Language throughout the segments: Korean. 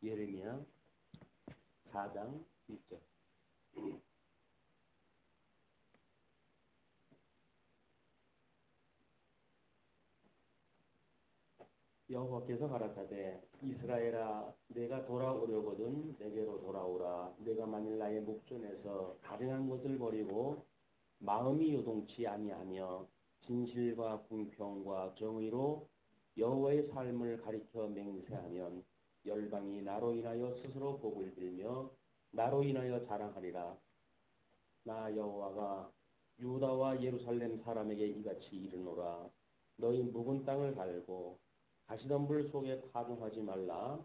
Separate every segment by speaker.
Speaker 1: 예레미야 4장 1절. 여호와께서 가라사대 이스라엘아 내가 돌아오려거든 내게로 돌아오라. 내가 만일 나의 목전에서 가증한 것을 버리고 마음이 요동치 아니하며 진실과 공평과 정의로 여호와의 삶을 가리켜 맹세하면 열방이 나로 인하여 스스로 복을 빌며 나로 인하여 자랑하리라. 나 여호와가 유다와 예루살렘 사람에게 이같이 이르노라. 너희 묵은 땅을 갈고 가시덤불 속에 파동하지 말라.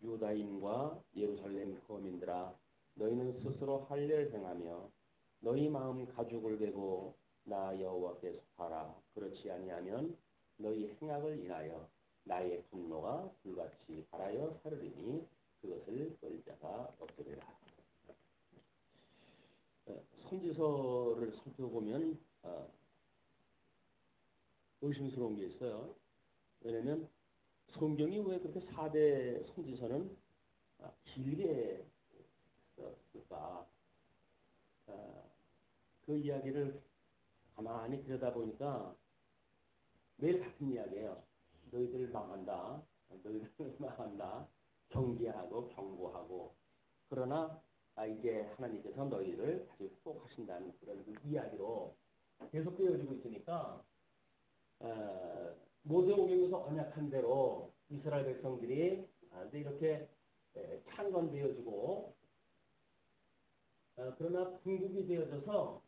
Speaker 1: 유다인과 예루살렘 거민들아 너희는 스스로 할례를 행하며 너희 마음 가죽을 베고 나 여호와께 속하라. 그렇지 아니하면 너희 행악을 인하여 나의 분노가 불같이 발하여 사르리니 그것을 끌 자가 없으리라. 선지서를 살펴보면 의심스러운 게 있어요. 왜냐하면 성경이 왜 그렇게 4대 선지서는 길게 썼을까? 그 이야기를 가만히 들여다보니까 매일 같은 이야기예요. 너희들 망한다. 너희들 망한다. 경계하고 경고하고. 그러나 이제 하나님께서 너희를 다시 회복하신다는 그런 그 이야기로 계속 되어지고 있으니까 모세오경에서 언약한 대로 이스라엘 백성들이 이렇게 창건되어지고 그러나 분국이 되어져서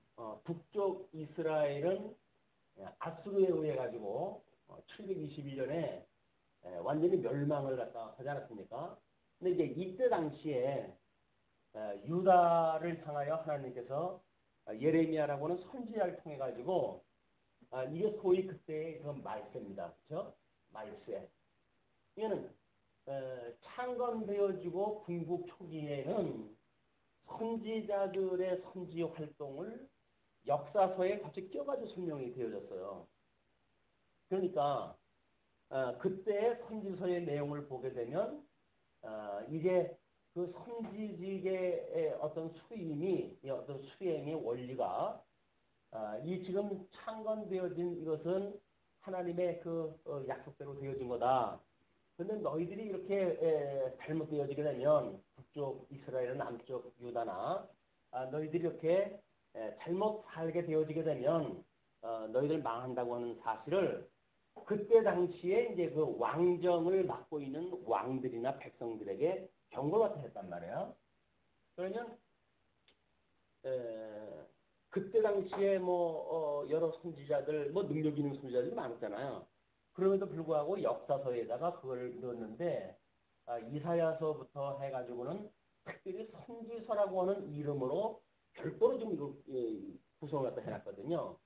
Speaker 1: 북쪽 이스라엘은 아수르에 의해 가지고 722년에 완전히 멸망을 갖다 하지 않았습니까? 근데 이제 이때 당시에 유다를 향하여 하나님께서 예레미야라고는 선지자를 통해 가지고 이게 소위 그때의 그런 말세입니다. 그렇죠? 말세. 이거는 창건되어지고 군국 초기에는 선지자들의 선지 활동을 역사서에 같이 껴가지고 설명이 되어졌어요. 그러니까 그때의 선지서의 내용을 보게 되면 이제 그 선지직의 어떤 수임이 어떤 수행의 원리가 이 지금 창건되어진 이것은 하나님의 그 약속대로 되어진 거다. 그런데 너희들이 이렇게 잘못되어지게 되면 북쪽 이스라엘, 남쪽 유다나 너희들이 이렇게 잘못 살게 되어지게 되면 너희들 망한다고 하는 사실을 그때 당시에 이제 그 왕정을 맡고 있는 왕들이나 백성들에게 경고를 갖다 했단 말이에요. 그러면 그때 당시에 여러 선지자들, 능력 있는 선지자들이 많았잖아요. 그럼에도 불구하고 역사서에다가 그걸 넣었는데, 이사야서부터 해가지고는 특별히 선지서라고 하는 이름으로 별도로 좀 이거 구성을 갖다 해놨거든요.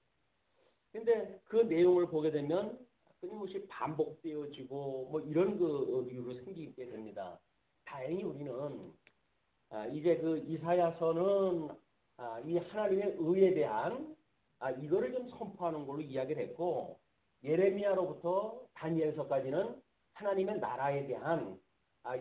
Speaker 1: 근데 그 내용을 보게 되면 끊임없이 반복되어지고 이런 그 이유로 생기게 됩니다. 다행히 우리는 이제 그 이사야서는 이 하나님의 의에 대한 이거를 좀 선포하는 걸로 이야기를 했고 예레미야로부터 다니엘서까지는 하나님의 나라에 대한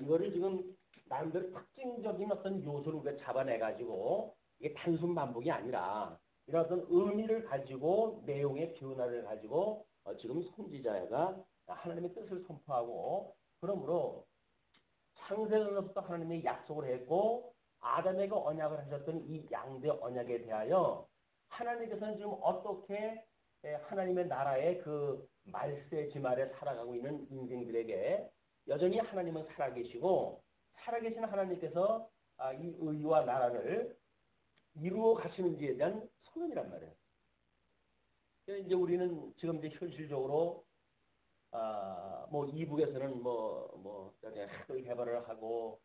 Speaker 1: 이거를 지금 나름대로 특징적인 어떤 요소를 우리가 잡아내가지고 이게 단순 반복이 아니라 이런 어떤 의미를 가지고 내용의 변화를 가지고 지금 선지자가 하나님의 뜻을 선포하고 그러므로 창세전부터 하나님의 약속을 했고 아담에게 언약을 하셨던 이 양대 언약에 대하여 하나님께서는 지금 어떻게 하나님의 나라의 그 말세 지말에 살아가고 있는 인생들에게 여전히 하나님은 살아계시고 살아계신 하나님께서 이 의와 나라를 이루어 가시는지에 대한 선언이란 말이에요. 이제 우리는 지금 이제 현실적으로 이북에서는 핵을 개발을 하고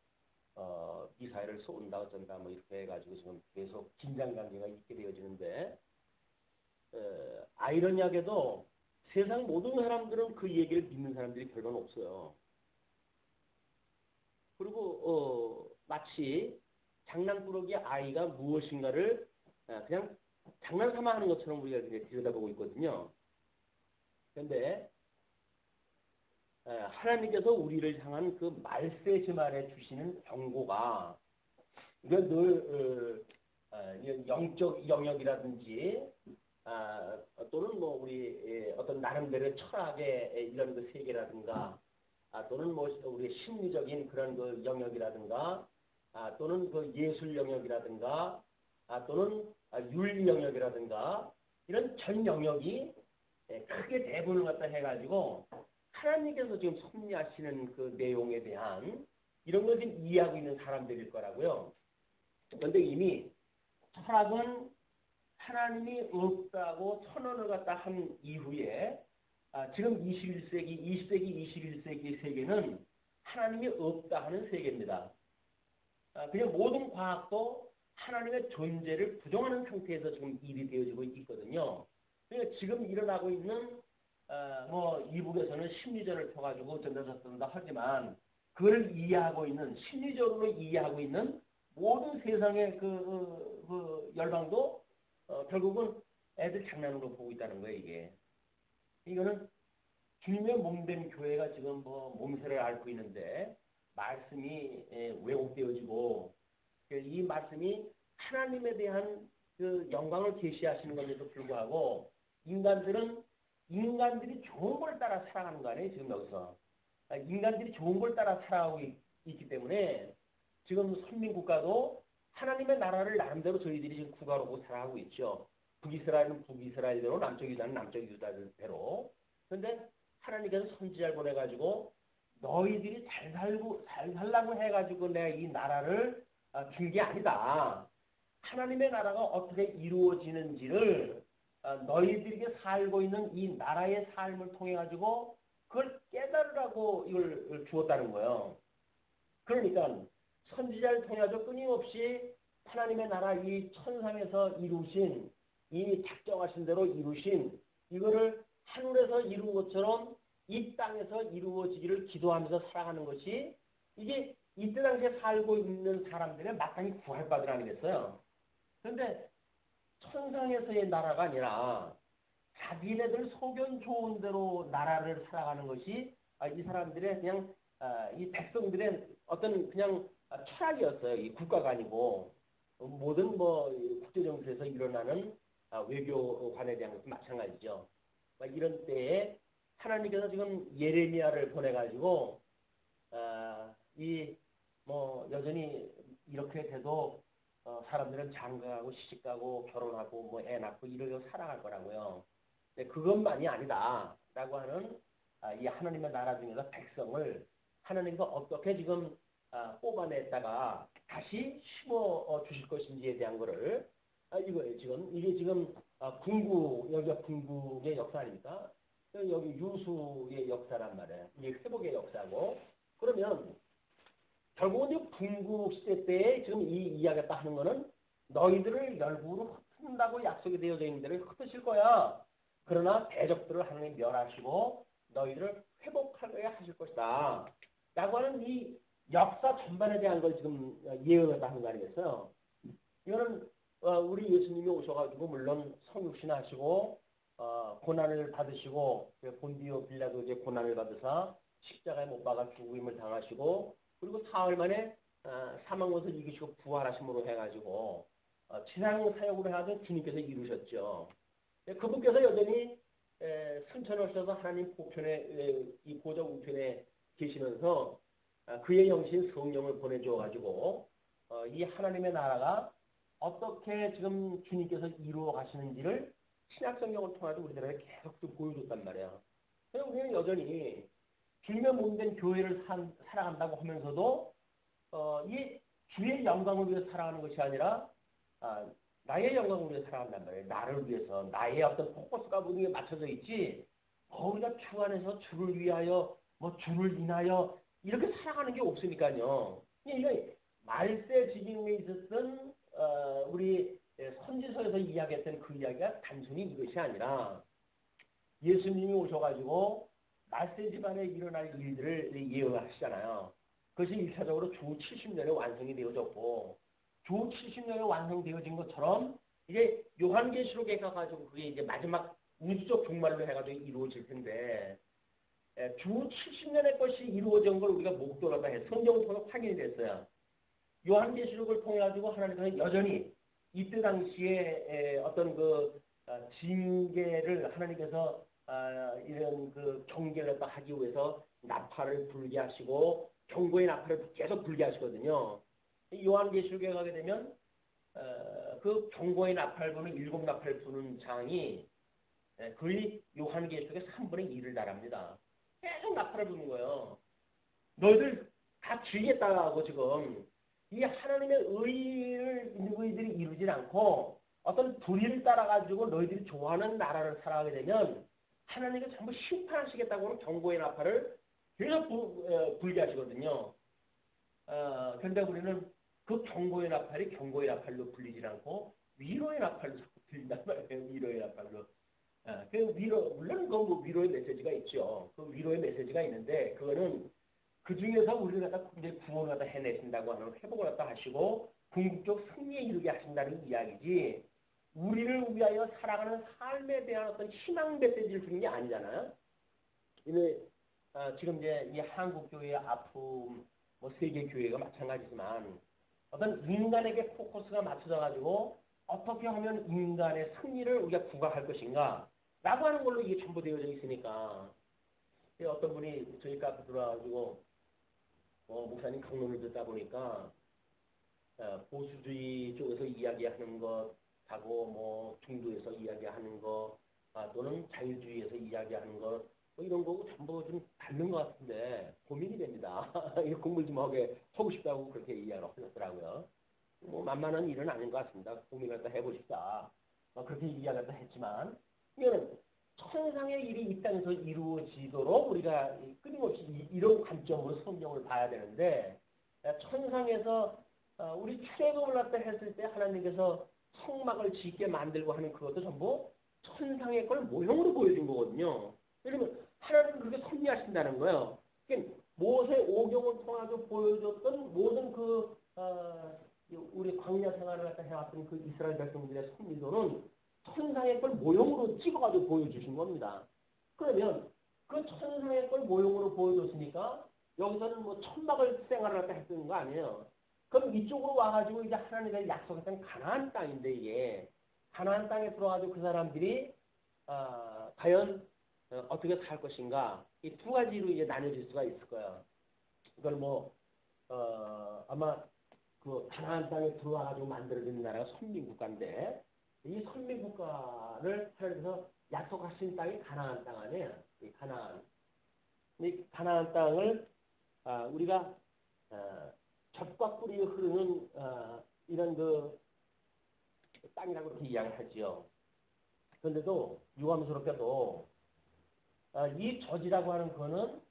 Speaker 1: 미사일을 쏜다 어쩐다 이렇게 해가지고 지금 계속 긴장 관계가 있게 되어지는데 아이러니하게도 세상 모든 사람들은 그 얘기를 믿는 사람들이 별로 없어요. 그리고 마치 장난꾸러기 아이가 무엇인가를 그냥 장난삼아 하는 것처럼 우리가 들여다보고 있거든요. 그런데 하나님께서 우리를 향한 그 말세지말에 주시는 경고가 이건 늘 영적 영역이라든지 또는 뭐 우리 어떤 나름대로 철학의 이런 그 세계라든가 또는 뭐 우리 심리적인 그런 그 영역이라든가 또는 그 예술 영역이라든가 또는 윤리 영역이라든가 이런 전 영역이 크게 대분을 갖다 해가지고 하나님께서 지금 섭리하시는 그 내용에 대한 이런 걸 지금 이해하고 있는 사람들일 거라고요. 그런데 이미 철학은 하나님이 없다고 선언을 갖다 한 이후에 지금 21세기, 20세기, 21세기 세계는 하나님이 없다 하는 세계입니다. 그냥 모든 과학도 하나님의 존재를 부정하는 상태에서 지금 일이 되어지고 있거든요. 그러니까 지금 일어나고 있는 뭐 이북에서는 심리전을 펴가지고 어쩐다 하지만 그걸 이해하고 있는 심리적으로 이해하고 있는 모든 세상의 그 열방도 결국은 애들 장난으로 보고 있다는 거예요. 이게 이거는 주님의 몸된 교회가 지금 뭐 몸세를 앓고 있는데 말씀이 왜곡되어지고 이 말씀이 하나님에 대한 그 영광을 계시하시는 것에도 불구하고 인간들이 좋은 걸 따라 살아가는 거 아니에요. 지금 여기서 인간들이 좋은 걸 따라 살아가고 있기 때문에 지금 선민국가도 하나님의 나라를 나름대로 저희들이 지금 국가로 살아가고 있죠. 북이스라엘은 북이스라엘대로, 남쪽 유다는 남쪽 유다대로. 그런데 하나님께서 선지자를 보내가지고 너희들이 잘 살라고 해가지고 내가 이 나라를 준 게 아니다. 하나님의 나라가 어떻게 이루어지는지를 너희들에게 살고 있는 이 나라의 삶을 통해 가지고 그걸 깨달으라고 이걸 주었다는 거예요. 그러니까 선지자를 통해 가지고 끊임없이 하나님의 나라 이 천상에서 이루신 이 작정하신 대로 이루신 이거를 하늘에서 이룬 것처럼 이 땅에서 이루어지기를 기도하면서 살아가는 것이 이게 이때 당시에 살고 있는 사람들의 마땅히 구할바들 아니겠어요? 그런데 천상에서의 나라가 아니라 자기네들 소견 좋은 대로 나라를 살아가는 것이 이 사람들의 그냥 이 백성들의 어떤 그냥 철학이었어요. 이 국가가 아니고 모든 뭐 국제정세에서 일어나는 외교관에 대한 것도 마찬가지죠. 이런 때에 하나님께서 지금 예레미야를 보내가지고 이 뭐 여전히 이렇게 돼도 사람들은 장가가고 시집가고 결혼하고 뭐 애 낳고 이러고 살아갈 거라고요. 근데 그것만이 아니다라고 하는 이 하나님의 나라 중에서 백성을 하나님과 어떻게 지금 뽑아냈다가 다시 심어 주실 것인지에 대한 거를 이게 지금 여기가 궁극의 역사 아닙니까? 여기 유수의 역사란 말이에요. 이게 회복의 역사고 그러면 결국은 이제 궁극 시대 때에 지금 이 이야기가 하는 거는 너희들을 열국으로 흩는다고 약속이 되어져 있는 데를 흩으실 거야. 그러나 대적들을 하나님 멸하시고 너희들을 회복하게 하실 것이다. 라고 하는 이 역사 전반에 대한 걸 지금 예언을 하는 거 아니겠어요? 이거는 우리 예수님이 오셔가지고 물론 성육신 하시고 고난을 받으시고 본디오 빌라도에게 고난을 받으사 십자가에 못 박아 죽음을 당하시고 그리고 사흘 만에 사망 것을 이기시고 부활하심으로 해가지고 지상 사역으로 해가지고 주님께서 이루셨죠. 그분께서 여전히 승천하셔서 하나님 보편에 이 보좌 우편에 계시면서 그의 영신 성령을 보내줘가지고 이 하나님의 나라가 어떻게 지금 주님께서 이루어 가시는지를 신약성경을 통해서 우리들에게 계속 또 보여줬단 말이에요. 그래서 우리는 여전히 주님의 몸된 교회를 살아간다고 하면서도 이 주의 영광을 위해서 살아가는 것이 아니라 나의 영광을 위해서 살아간단 말이에요. 나를 위해서 나의 어떤 포커스가 모든 게 맞춰져 있지 우리가 주 안에서 주를 위하여 뭐 주를 인하여 이렇게 살아가는 게 없으니까요. 이게 말세 지경에 있었던 우리 선지서에서 이야기했던 그 이야기가 단순히 이것이 아니라 예수님이 오셔가지고 말세 집안에 일어날 일들을 예언하시잖아요. 그것이 1차적으로 주 70년에 완성이 되어졌고 주 70년에 완성되어진 것처럼 이제 요한계시록에 가가지고 그게 이제 마지막 우주적 종말로 해가지고 이루어질 텐데 주 70년의 것이 이루어진 걸 우리가 목도하다 해서 성경을 통해 확인이 됐어요. 요한계시록을 통해 가지고 하나님께서 여전히 이때 당시에 어떤 그 징계를 하나님께서 이런 그 경계를 하기 위해서 나팔을 불게 하시고 경고의 나팔을 계속 불게 하시거든요. 요한계시록에 가게 되면 그 경고의 나팔 부는 7나팔 부는 장이 거의 요한계시록의 3분의 1을 달합니다. 계속 나팔을 부는 거예요. 너희들 다 죽이겠다고 지금 이 하나님의 의를 너희들이 이루질 않고 어떤 불의를 따라가지고 너희들이 좋아하는 나라를 살아가게 되면 하나님이 전부 심판하시겠다고 하는 경고의 나팔을 계속 불게 하시거든요. 그런데 우리는 그 경고의 나팔이 경고의 나팔로 불리질 않고 위로의 나팔로 자꾸 불린단 말이에요. 위로의 나팔로. 그 물론 그 위로의 메시지가 있죠. 그 위로의 메시지가 있는데 그거는 그 중에서 우리를 갖다 이제 구원을 갖다 해내신다고 하는 회복을 갖다 하시고 궁극적 승리에 이르게 하신다는 이야기지. 우리를 위하여 살아가는 삶에 대한 어떤 희망 메시지를 주는 게 아니잖아요. 지금 이제 이 한국 교회의 아픔, 뭐 세계 교회가 마찬가지지만 어떤 인간에게 포커스가 맞춰져 가지고 어떻게 하면 인간의 승리를 우리가 구가할 것인가 라고 하는 걸로 이게 전부 되어져 있으니까 어떤 분이 저희 카페 들어와가지고 목사님 강론을 듣다 보니까 보수주의 쪽에서 이야기하는 것하고 뭐 중도에서 이야기하는 것 또는 자유주의에서 이야기하는 것 뭐 이런 거고 전부 좀 다른 것 같은데 고민이 됩니다. 공부 좀 하고 싶다고 그렇게 이야기를 하셨더라고요. 뭐 만만한 일은 아닌 것 같습니다. 고민을 갖다 해보십사. 그렇게 이야기를 했지만 이거는 천상의 일이 이 땅에서 이루어지도록 우리가 끊임없이 이런 관점으로 성경을 봐야 되는데 천상에서 우리 출애굽을 갖다 했을 때 하나님께서 성막을 짓게 만들고 하는 그것도 전부 천상의 걸 모형으로 보여준 거거든요. 그러면 하나님은 그렇게 섭리하신다는 거예요. 그러니까 모세 오경을 통해서 보여줬던 모든 우리 광야 생활을 갖다 해왔던 그 이스라엘 백성들의 섭리도는 천상의 걸 모형으로 찍어가지고 보여주신 겁니다. 그러면 그 천상의 걸 모형으로 보여줬으니까 여기서는 뭐 천막을 생활을 갖다 했던 거 아니에요. 그럼 이쪽으로 와가지고 이제 하나님의 약속했던 가나안 땅인데 이게 가나안 땅에 들어가지고 그 사람들이 과연 어떻게 살 것인가 이 두 가지로 이제 나뉘어질 수가 있을 거예요. 이걸 아마 그 가나안 땅에 들어와가지고 만들어진 나라가 선민국가인데 이 선민국가를 하나님께서 약속하신 땅이 가나안 땅 아니에요. 이 가나안 땅을 우리가 젖과 꿀이 흐르는 이런 그 땅이라고 이렇게 이야기하지요. 그런데도 유감스럽게도 이 젖이라고 하는 거는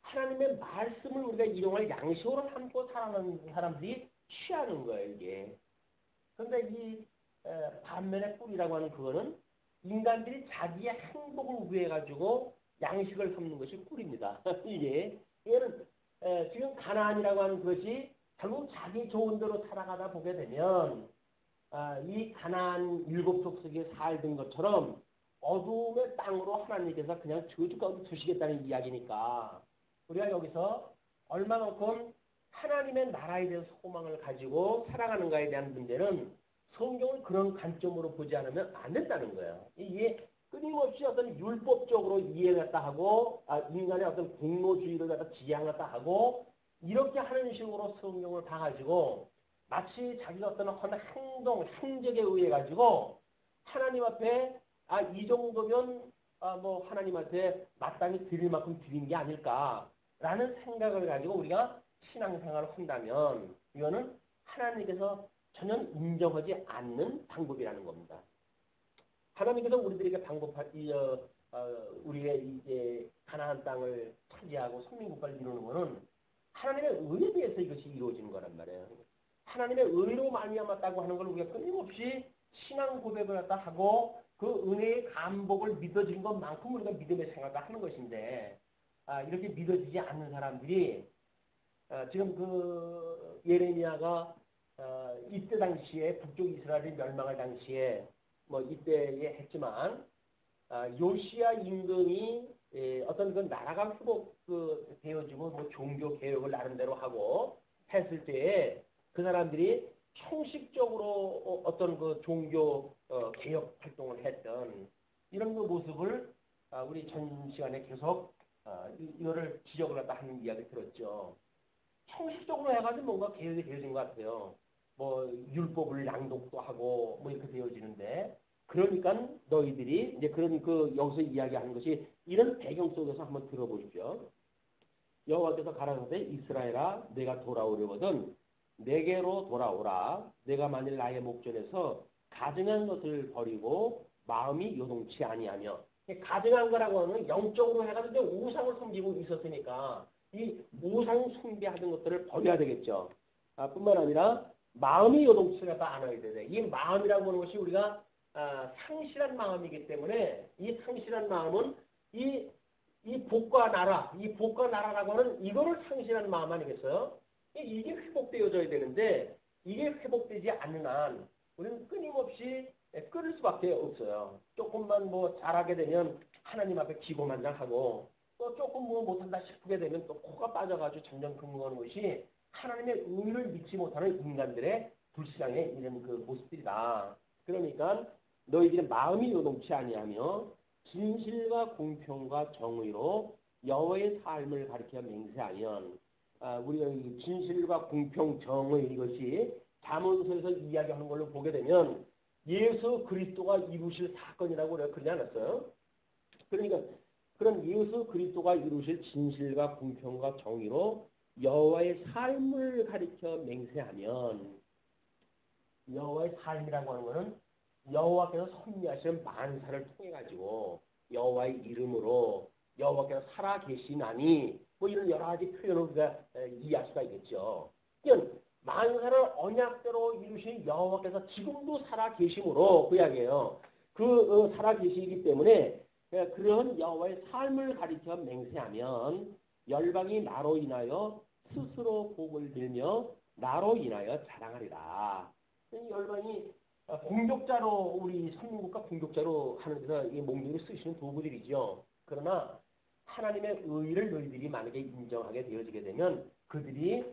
Speaker 1: 하나님의 말씀을 우리가 일용할 양식으로 삼고 살아가는 사람들이 취하는 거예요, 이게. 그런데 이 반면에 꿀이라고 하는 그거는 인간들이 자기의 행복을 위해가지고 양식을 삼는 것이 꿀입니다. 얘는 지금 가나안이라고 하는 것이 결국 자기 좋은 대로 살아가다 보게 되면 이 가나안 7족속에 살던 것처럼 어두움의 땅으로 하나님께서 그냥 저주 가운데 두시겠다는 이야기니까 우리가 여기서 얼마만큼 하나님의 나라에 대한 소망을 가지고 살아가는가에 대한 문제는 성경을 그런 관점으로 보지 않으면 안 된다는 거예요. 이게 끊임없이 어떤 율법적으로 이해했다 하고 인간의 어떤 공로주의를 갖다 지향했다 하고 이렇게 하는 식으로 성경을 봐가지고 마치 자기가 어떤 행동, 행적에 의해 가지고 하나님 앞에 이 정도면 뭐 하나님한테 마땅히 드릴 만큼 드린 게 아닐까라는 생각을 가지고 우리가 신앙생활을 한다면 이거는 하나님께서 전혀 인정하지 않는 방법이라는 겁니다. 하나님께서 우리들에게 우리의 이제 가나안 땅을 차지하고 선민국가를 이루는 것은 하나님의 의에 대해서 이것이 이루어지는 거란 말이에요. 하나님의 의로 말미암았다고 하는 걸 우리가 끊임없이 신앙 고백을 갖다 하고 그 은혜의 감복을 믿어진 것만큼 우리가 믿음의 생활을 하는 것인데 이렇게 믿어지지 않는 사람들이 지금 그 예레미야가 이때 당시에 북쪽 이스라엘이 멸망할 당시에 뭐 이때에 했지만 요시야 임금이 어떤 그 나라가 되어지고 뭐 종교 개혁을 나름대로 하고 했을 때에 그 사람들이 형식적으로 어떤 그 종교 개혁 활동을 했던 이런 그 모습을 우리 전 시간에 계속 이거를 지적을 갖다 하는 이야기 들었죠. 형식적으로 해가지고 뭔가 개혁이 되어진 것 같아요. 뭐 율법을 낭독도 하고 뭐 이렇게 되어지는데 그러니까 너희들이 이제 그런 그 여기서 이야기하는 것이 이런 배경 속에서 한번 들어보십시오. 여호와께서 가라사대 이스라엘아 내가 돌아오려거든 내게로 돌아오라. 내가 만일 나의 목전에서 가증한 것을 버리고 마음이 요동치 아니하며 가증한 거라고 하면 영적으로 해가지고 우상을 섬기고 있었으니까 이 우상 숭배하던 것들을 버려야 되겠죠. 뿐만 아니라 마음이 요동치가 않아야 되네. 이 마음이라고 하는 것이 우리가 상실한 마음이기 때문에 이 상실한 마음은 이 복과 나라라고 하는 이거를 상실한 마음 아니겠어요? 이게 회복되어져야 되는데 이게 회복되지 않는 한 우리는 끊임없이 끓을 수밖에 없어요. 조금만 뭐 잘하게 되면 하나님 앞에 기고만장하고 또 조금 뭐 못한다 싶게 되면 또 코가 빠져가지고 점점 근무하는 것이 하나님의 의를 믿지 못하는 인간들의 불신앙의 이런 그 모습들이다. 그러니까 너희들의 마음이 요동치 아니하며 진실과 공평과 정의로 여호와의 삶을 가리켜 맹세하면 우리가 이 진실과 공평, 정의 이것이 잠언서에서 이야기하는 걸로 보게 되면 예수 그리스도가 이루실 사건이라고 우리가 그러지 않았어요? 그러니까 그런 예수 그리스도가 이루실 진실과 공평과 정의로 여호와의 삶을 가리켜 맹세하면 여호와의 삶이라고 하는 것은 여호와께서 섭리하시는 만사를 통해 가지고 여호와의 이름으로 여호와께서 살아 계시나니 뭐 이런 여러 가지 표현을 우리가 이해할 수가 있겠죠. 그러니까 만사를 언약대로 이루신 여호와께서 지금도 살아 계심으로 그 이야기예요. 살아 계시기 때문에 그런 여호와의 삶을 가리켜 맹세하면 열방이 나로 인하여 스스로 복을 빌며 나로 인하여 자랑하리라. 열방이 공격자로 우리 선민국가 공격자로 하는 데서 이 몽둥이를 쓰시는 도구들이죠. 그러나 하나님의 의를 너희들이 만약에 인정하게 되어지게 되면 그들이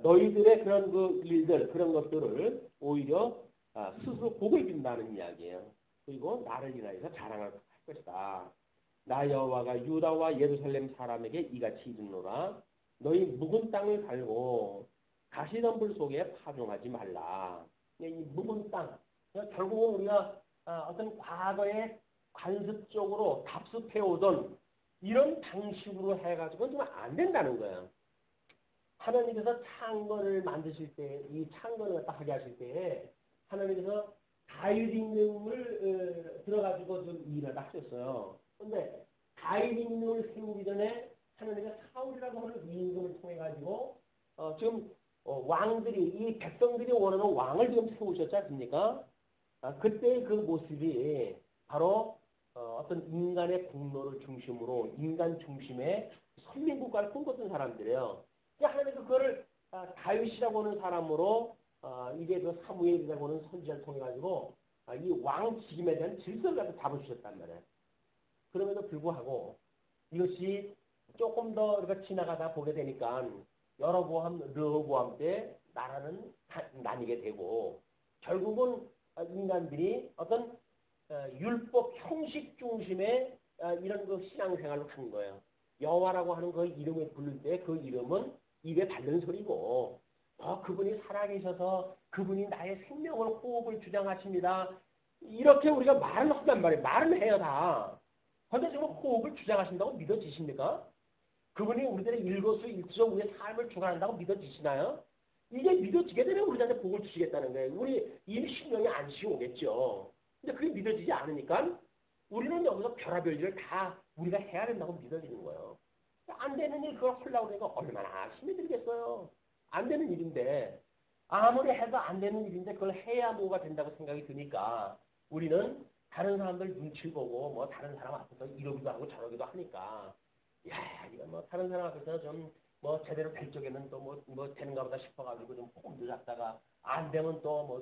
Speaker 1: 너희들의 그런 그 일들 그런 것들을 오히려 스스로 복을 빈다는 이야기예요. 그리고 나를 인하여서 자랑할 것이다. 나 여호와가 유다와 예루살렘 사람에게 이같이 이르노라. 너희 묵은 땅을 갈고 가시덤불 속에 파종하지 말라. 이 묵은 땅 결국은 우리가 어떤 과거에 관습적으로 답습해오던 이런 방식으로 해가지고는 좀 안 된다는 거예요. 하나님께서 창건을 만드실 때, 이 창건을 갖다 하게 하실 때에 하나님께서 다윗 임금을 들어가지고 좀 일을 하셨어요. 그런데 다윗 임금을 세우기 전에 하나님께서 사울이라고 하는 임금을 통해 가지고 지금 왕들이 이 백성들이 원하는 왕을 지금 세우셨지 않습니까? 그때의 그 모습이 바로 어떤 인간의 공로를 중심으로 인간 중심의 선민국가를 꿈꿨던 사람들이에요. 하나님께서 그거를 다윗이라고 하는 사람으로 이게 그 사무엘이라고 하는 선지자를 통해 가지고 이 왕직임에 대한 질서를 갖다 잡아주셨단 말이에요. 그럼에도 불구하고 이것이 조금 더 우리가 지나가다 보게 되니까 르호보암 때 나라는 나뉘게 되고 결국은 인간들이 어떤 율법 형식 중심의 이런 그 신앙생활을 한 거예요. 여호와라고 하는 그 이름을 부를 때 그 이름은 입에 닳는 소리고 그분이 살아계셔서 그분이 나의 생명을 호흡을 주장하십니다. 이렇게 우리가 말을 한단 말이에요. 말은 해요 다. 그런데 지금 호흡을 주장하신다고 믿어지십니까? 그분이 우리들의 일거수일투족 우리의 삶을 주관한다고 믿어지시나요? 이게 믿어지게 되면 우리한테 복을 주시겠다는 거예요. 우리 이 신령이 안식이 오겠죠. 근데 그게 믿어지지 않으니까 우리는 여기서 별의별 일을 다 우리가 해야 된다고 믿어지는 거예요. 안 되는 일 그걸 하려고 그러니까 얼마나 힘이 들겠어요. 안 되는 일인데 아무리 해도 안 되는 일인데 그걸 해야 뭐가 된다고 생각이 드니까 우리는 다른 사람들 눈치를 보고 뭐 다른 사람 앞에서 이러기도 하고 저러기도 하니까 야 이거 뭐 다른 사람 앞에서 좀 뭐 제대로 될 적에는 또 뭐 되는가 보다 싶어가지고 좀 폼도 잡다가 안 되면 또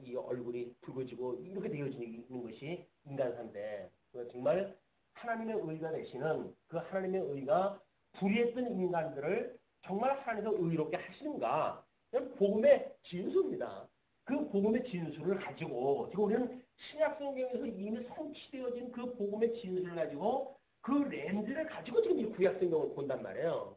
Speaker 1: 이 얼굴이 붉어지고 이렇게 되어지는 것이 인간사인데 정말 하나님의 의가 되시는 그 하나님의 의가 불의했던 인간들을 정말 하나님께서 의롭게 하시는가? 그건 복음의 진수입니다. 그 복음의 진수를 가지고 지금 우리는 신약성경에서 이미 성취되어진 그 복음의 진수를 가지고 그 렌즈를 가지고 지금 이 구약성경을 본단 말이에요.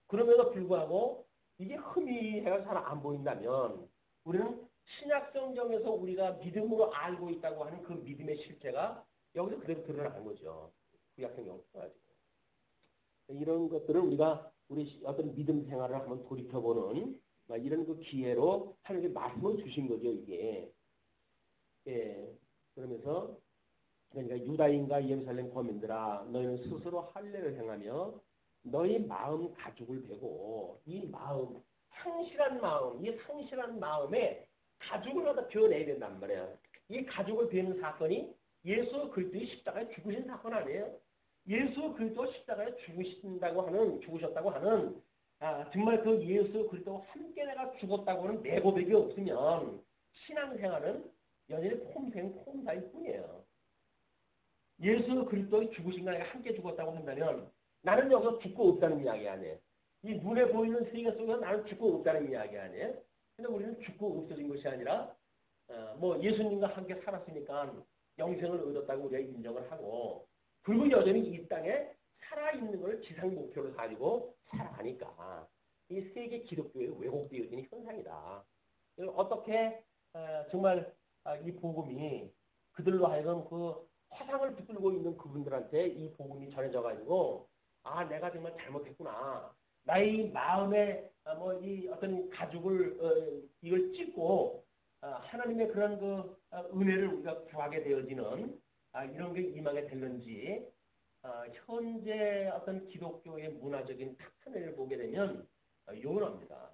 Speaker 1: 그럼에도 불구하고 이게 흠이해가 잘 안 보인다면 우리는 신약성경에서 우리가 믿음으로 알고 있다고 하는 그 믿음의 실체가 여기서 그대로 드러나는 거죠. 구약성경을 통해가지고. 이런 것들을 우리가 우리 어떤 믿음 생활을 한번 돌이켜보는 이런 그 기회로 하나님께 말씀을 주신 거죠, 이게. 예. 그러면서 그러니까 유다인과 예루살렘 거민들아 너희는 스스로 할례를 행하며 너희 마음 가죽을 베고 이 마음 상실한 마음, 이 상실한 마음에 가죽을 갖다 베어내야 된단 말이에요. 이 가죽을 베는 사건이 예수 그리스도의 십자가에 죽으신 사건 아니에요? 예수 그리스도 십자가에 죽으셨다고 하는 정말 그 예수 그리스도와 함께 내가 죽었다고 하는 내 고백이 없으면 신앙생활은 여전히 폼사일 뿐이에요. 예수 그리스도의 죽으신 거 내가 함께 죽었다고 한다면 나는 여기서 죽고 없다는 이야기 아니에요. 이 눈에 보이는 세계 속에서 나는 죽고 없다는 이야기 아니에요. 근데 우리는 죽고 없어진 것이 아니라 뭐 예수님과 함께 살았으니까 영생을 얻었다고 우리가 인정을 하고 그리고 여전히 이 땅에 살아있는 걸 지상 목표로 가지고 살아가니까 이 세계 기독교에 왜곡되어지는 현상이다. 어떻게 정말 이 복음이 그들로 하여금 그 화상을 붙들고 있는 그분들한테 이 복음이 전해져가지고 내가 정말 잘못했구나. 나의 마음에 이 어떤 가죽을 이걸 찢고 하나님의 그런 그 은혜를 우리가 구하게 되어지는 이런 게 임하게 됐는지 현재 어떤 기독교의 문화적인 특성을 보게 되면 요원합니다.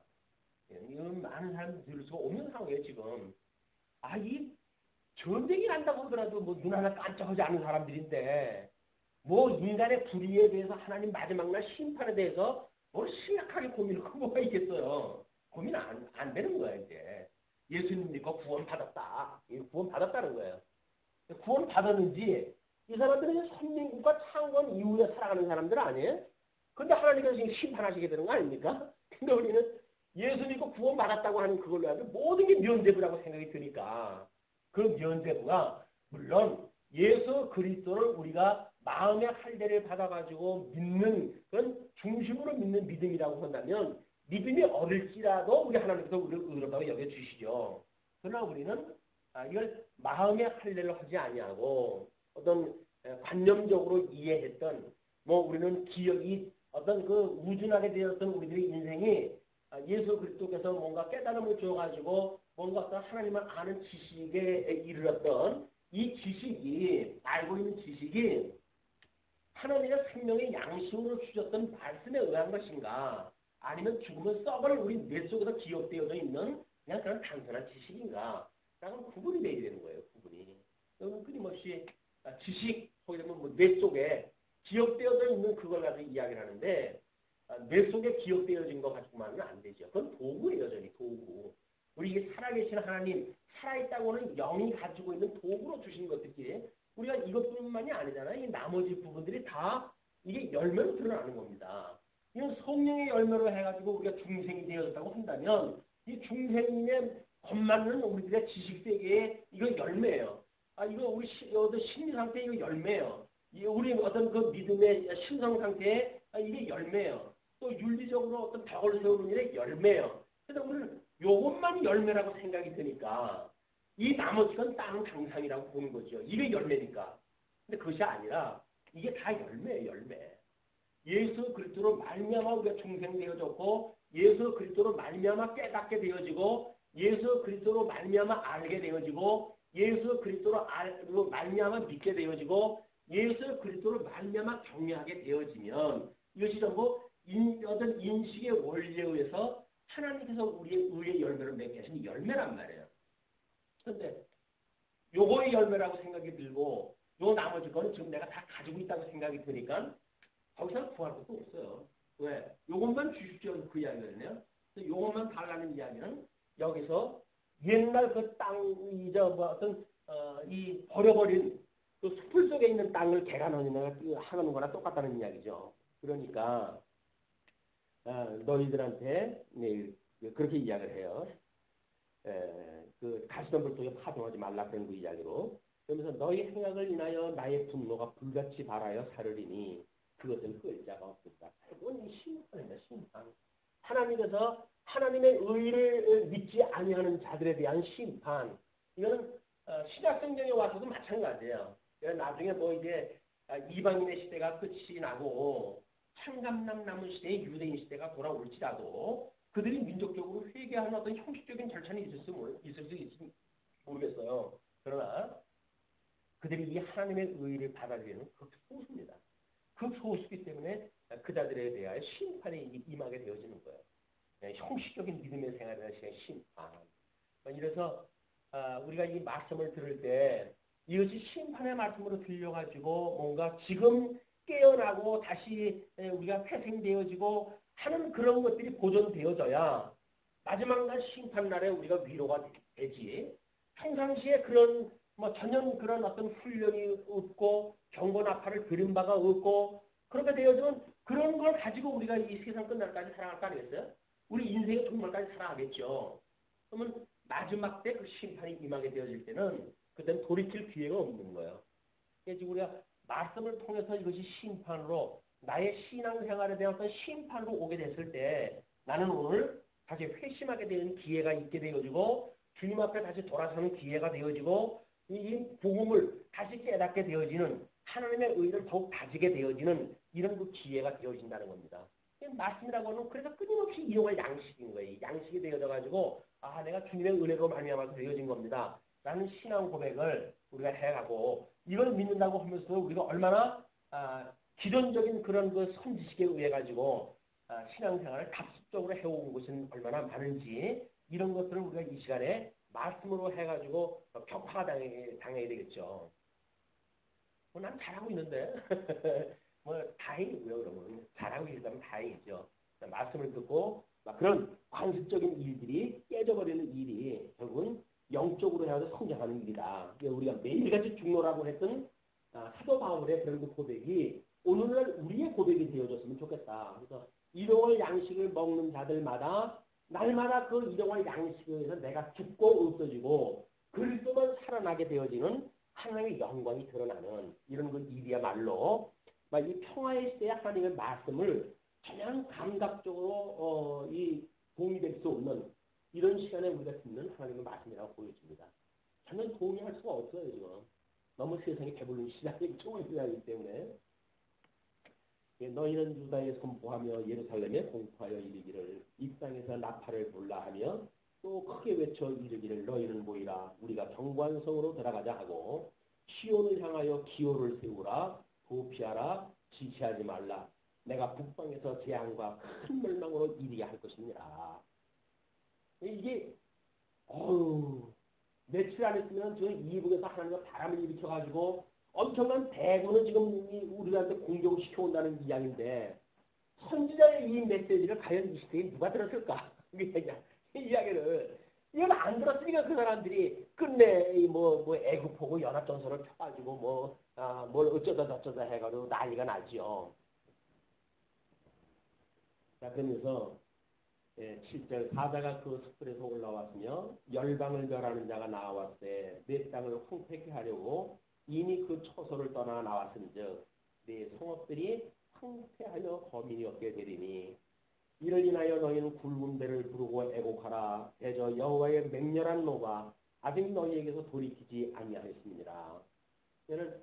Speaker 1: 이건 많은 사람들이 들을 수가 없는 상황이에요 지금. 이 전쟁이 난다고 하더라도 뭐 눈 하나 깜짝하지 않은 사람들인데 뭐 인간의 불의에 대해서 하나님 마지막 날 심판에 대해서 뭘 심각하게 고민을 하고 뭐가 있겠어요. 고민 안 되는 거야 이제. 예수님 믿고 구원 받았다. 구원 받았다는 거예요. 구원 받았는지 이 사람들은 선민국가 창건 이후에 살아가는 사람들 아니에요? 근데 하나님께서 지금 심판하시게 되는 거 아닙니까? 근데 우리는 예수 믿고 구원 받았다고 하는 그걸로 해서 모든 게 면죄부라고 생각이 드니까 그 면죄부가 물론 예수 그리스도를 우리가 마음의 할례를 받아가지고 믿는 그런 중심으로 믿는 믿음이라고 한다면 믿음이 어릴지라도 우리 하나님께서 우리를 의롭다고 여겨주시죠. 그러나 우리는 이걸 마음의 할례를 하지 아니하고 어떤 관념적으로 이해했던 우리는 기억이 어떤 그 우준하게 되었던 우리들의 인생이 예수 그리스도께서 뭔가 깨달음을 주어가지고 뭔가 어떤 하나님을 아는 지식에 이르렀던 이 지식이 알고 있는 지식이 하나님의 생명의 양식으로 주셨던 말씀에 의한 것인가 아니면 죽으면 썩을 우리 뇌 속에서 기억되어져 있는 그냥 그런 단순한 지식인가 라는 구분이 되어야 되는 거예요. 구분이. 끊임없이 지식 거기 되면 뇌 속에 기억되어져 있는 그걸 가지고 이야기를 하는데 뇌 속에 기억되어진 거 가지고만은 안 되죠. 그건 도구예요. 여전히 도구. 우리 이게 살아계신 하나님 살아있다고는 영이 가지고 있는 도구로 주신 것들끼리 우리가 이것뿐만이 아니잖아요. 이 나머지 부분들이 다 이게 열매로 드러나는 겁니다. 이건 성령의 열매로 해가지고 우리가 중생이 되어졌다고 한다면 이 중생의 겁맞는 우리들의 지식세계에 이거 열매예요. 이거 우리 어떤 심리 상태 이거 열매예요. 우리 어떤 그 믿음의 신성 상태에 이게 열매예요. 또 윤리적으로 어떤 벽을 세우는 일의 열매예요. 그래서 우리는 요것만 열매라고 생각이 드니까 이 나머지 건 땅 장상이라고 보는 거죠. 이게 열매니까. 근데 그것이 아니라 이게 다 열매예요. 열매. 예수 그리스도로 말미암아 우리가 중생되어졌고 예수 그리스도로 말미암아 깨닫게 되어지고 예수 그리스도로 말미암아 알게 되어지고 예수 그리스도로 말미암아 믿게 되어지고 예수 그리스도로 말미암아 경외하게 되어지면 이것이 전부 어떤 인식의 원리에 의해서 하나님께서 우리의 의의 열매를 맺게 하신 열매란 말이에요. 그런데 요거의 열매라고 생각이 들고 요 나머지 거는 지금 내가 다 가지고 있다고 생각이 드니까 거기서 구할 것도 없어요. 왜? 요것만 주십시오. 그 이야기거든요. 요것만 달라는 이야기는 여기서 옛날 그 땅, 어떤, 이 버려버린 또 숲을 속에 있는 땅을 개가 하는 거나 똑같다는 이야기죠. 그러니까 너희들한테 그렇게 이야기를 해요. 그 가시덤불 속에 파종하지 말라 그런 그 이야기로. 그러면서 너희 행악을 인하여 나의 분노가 불같이 발하여 사르리니 그것을 끌 자가 없겠다. 이건 심판입니다. 심판. 하나님께서 하나님의 의를 믿지 아니하는 자들에 대한 심판. 이거는 신약 성경에 와서도 마찬가지예요. 나중에 뭐 이제 이방인의 시대가 끝이 나고 창감남 남은 시대의 유대인 시대가 돌아올지라도 그들이 민족적으로 회개하는 어떤 형식적인 절차는 있을 수 있을지 모르겠어요. 그러나 그들이 이 하나님의 의를 받아들이는 그 소수입니다. 그 소수이기 때문에 그 자들에 대하여 심판이 임하게 되어지는 거예요. 형식적인 믿음의 생활에 대한 심판. 이래서 우리가 이 말씀을 들을 때 이것이 심판의 말씀으로 들려가지고 뭔가 지금 깨어나고 다시 우리가 회생되어지고 하는 그런 것들이 보존되어져야 마지막 날 심판날에 우리가 위로가 되지. 평상시에 그런 전혀 그런 어떤 훈련이 없고 경고나팔을 들은 바가 없고 그렇게 되어지면 그런 걸 가지고 우리가 이 세상 끝날까지 살아갈 거 아니겠어요? 우리 인생의 종말까지 살아가겠죠. 그러면 마지막 때 그 심판이 임하게 되어질 때는 그때는 돌이킬 기회가 없는 거예요. 그래서 우리가 말씀을 통해서 이것이 심판으로 나의 신앙생활에 대한 어떤 심판으로 오게 됐을 때 나는 오늘 다시 회심하게 되는 기회가 있게 되어지고 주님 앞에 다시 돌아서는 기회가 되어지고 이 복음을 다시 깨닫게 되어지는 하나님의 의를 더욱 다지게 되어지는 이런 그 기회가 되어진다는 겁니다. 말씀이라고 하는 그래서 끊임없이 이용할 양식인 거예요. 양식이 되어져가지고 내가 주님의 은혜로 말미암아서 되어진 겁니다. 라는 신앙 고백을 우리가 해가고 이걸 믿는다고 하면서 우리가 얼마나 기존적인 그런 그 선지식에 의해 가지고 신앙생활을 답습적으로 해온 것은 얼마나 많은지 이런 것들을 우리가 이 시간에 말씀으로 해가지고 격파당해야 되겠죠. 난 잘하고 있는데 다행이고요. 그러면 잘하고 있다면 다행이죠. 말씀을 듣고 그런 관습적인 일들이 깨져버리는 일이 결국은 영적으로 해서 성장하는 일이다. 우리가 매일같이 중노라고 했던 사도 바울의 그런 그 고백이 오늘날 우리의 고백이 되어졌으면 좋겠다. 그래서 일용할 양식을 먹는 자들마다 날마다 그 일용할 양식에서 내가 죽고 없어지고 그리스도만 살아나게 되어지는 하나님의 영광이 드러나는 이런 그 일이야말로 이 평화의 시대에 하나님의 말씀을 그냥 감각적으로 이 도움이 될 수 없는 이런 시간에 우리가 듣는 하나님의 말씀이라고 보여집니다. 전혀 도움이 할 수가 없어요. 지금 너무 세상에 배부른 시장이 좋은 시장이기 때문에 너희는 유다에 선포하며 예루살렘에 공포하여 이르기를 이 땅에서 나팔을 불라 하며 또 크게 외쳐 이르기를 너희는 모이라 우리가 경관성으로 들어가자 하고 시온을 향하여 기호를 세우라 도피하라 지체하지 말라 내가 북방에서 재앙과 큰 멸망으로 이르게 할 것입니다. 이게 며칠 안 했으면 지금 이북에서 하나님과 바람을 일으켜가지고 엄청난 대군을 지금 우리한테 공격시켜온다는 이야기인데 선지자의 이 메시지를 과연 이 시대에 누가 들었을까? 이 이야기를 이건 안 들었으니까 그 사람들이 끝내 애굽하고 연합전선을 펴가지고 뭘 어쩌다 저쩌다 해가지고 난리가 나지요. 자, 그러면서 7절 사자가 그 숯불에서 올라왔으며 열방을 멸하는 자가 나왔을 내 땅을 황폐케 하려고 이미 그 처소를 떠나 나왔은즉 내 성읍들이 황폐하여 거민이 없게 되리니 이를 인하여 너희는 굵은 배를 부르고 애곡하라 대저 여호와의 맹렬한 노가 아직 너희에게서 돌이키지 아니하였습니다. 이는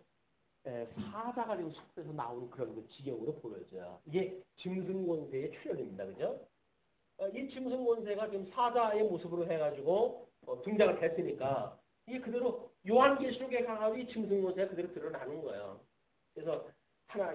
Speaker 1: 사자가 지금 숲에서 나온 그런 그 지경으로 보여져요. 이게 짐승권세의 출현입니다. 그죠? 이 짐승권세가 지금 사자의 모습으로 해가지고 등장을 했으니까 이게 그대로 요한계시록에 강하고 이 짐승권세가 그대로 드러나는 거예요. 그래서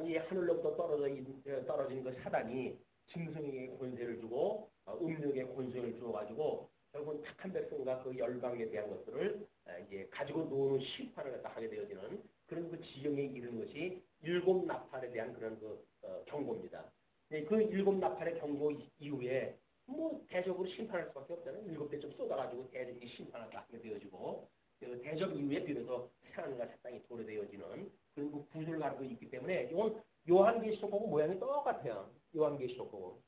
Speaker 1: 이 하늘로부터 떨어진 그 사단이 짐승에게 권세를 주고 음력에 권세를 주어가지고 결국은 착한 백성과 그 열방에 대한 것들을 이제 가지고 노는 심판을 갖다 하게 되어지는 그런 그 지형에 이르는 것이 일곱 나팔에 대한 그런 그 경고입니다. 그 일곱 나팔의 경고 이후에 대적으로 심판할 수밖에 없잖아요. 일곱 대쯤 쏟아가지고 대적이 심판을 하게 되어지고 그 대접 이후에 비로소 새하늘과 새 땅이 도래되어지는 그런 그 구조를 가지고 있기 때문에 이건 요한계시록하고 모양이 똑같아요. 요한계시록하고.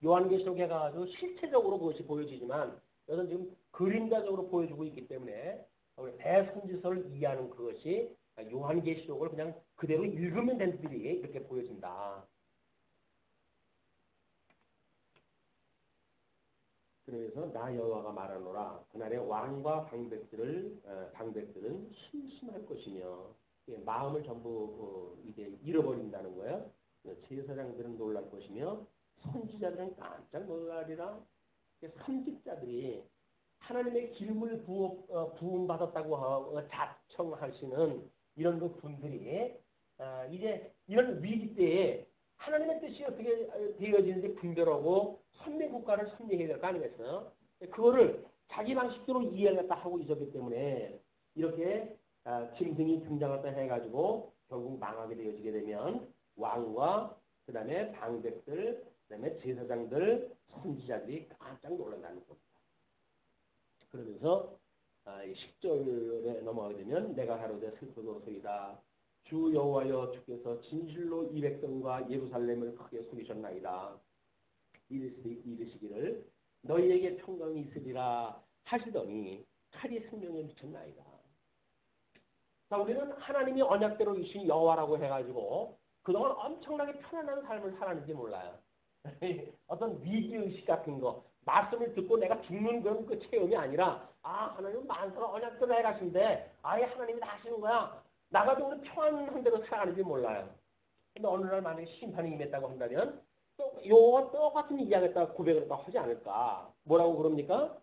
Speaker 1: 요한계시록 해가지고 실체적으로 그것이 보여지지만 이것은 지금 그림자적으로 보여주고 있기 때문에 대선지서를 이해하는 그것이 요한계시록을 그냥 그대로 읽으면 된 들이 이렇게 보여진다. 그래서 나 여호와가 말하노라 그날의 왕과 방백들은 심심할 것이며 마음을 전부 이제 잃어버린다는 거예요. 제사장들은 놀랄 것이며 선지자들은 깜짝 놀라리라. 선지자들이 하나님의 기름을 부음받았다고 자청하시는 이런 그 분들이 이제 이런 위기 때에 하나님의 뜻이 어떻게 되어지는지 분별하고 선민국가를 섭리해야 될 거 아니겠어요? 그거를 자기 방식대로 이해하겠다 하고 있었기 때문에 이렇게 짐승이 등장했다 해가지고 결국 망하게 되어지게 되면 왕과 그 다음에 방백들, 그 다음에 제사장들, 선지자들이 깜짝 놀란다는 겁니다. 그러면서 10절에 넘어가게 되면 내가 가로되 슬프도소이다. 주 여호와여 주께서 진실로 이 백성과 예루살렘을 크게 속이셨나이다. 이르시기를 너희에게 평강이 있으리라 하시더니 칼이 생명에 미쳤나이다. 자, 우리는 하나님이 언약대로 이신 여호와라고 해가지고 그동안 엄청나게 편안한 삶을 살았는지 몰라요. 어떤 위기의식 같은 거, 말씀을 듣고 내가 죽는 그런 그 체험이 아니라, 하나님은 만사가 언약대로 해가신데, 아예 하나님이 다 하시는 거야. 나가도 오늘 평안한 대로 살아가는지 몰라요. 근데 어느 날 만약에 심판이 임했다고 한다면, 요와 똑같은 이야기했다가 고백을 하지 않을까. 뭐라고 그럽니까?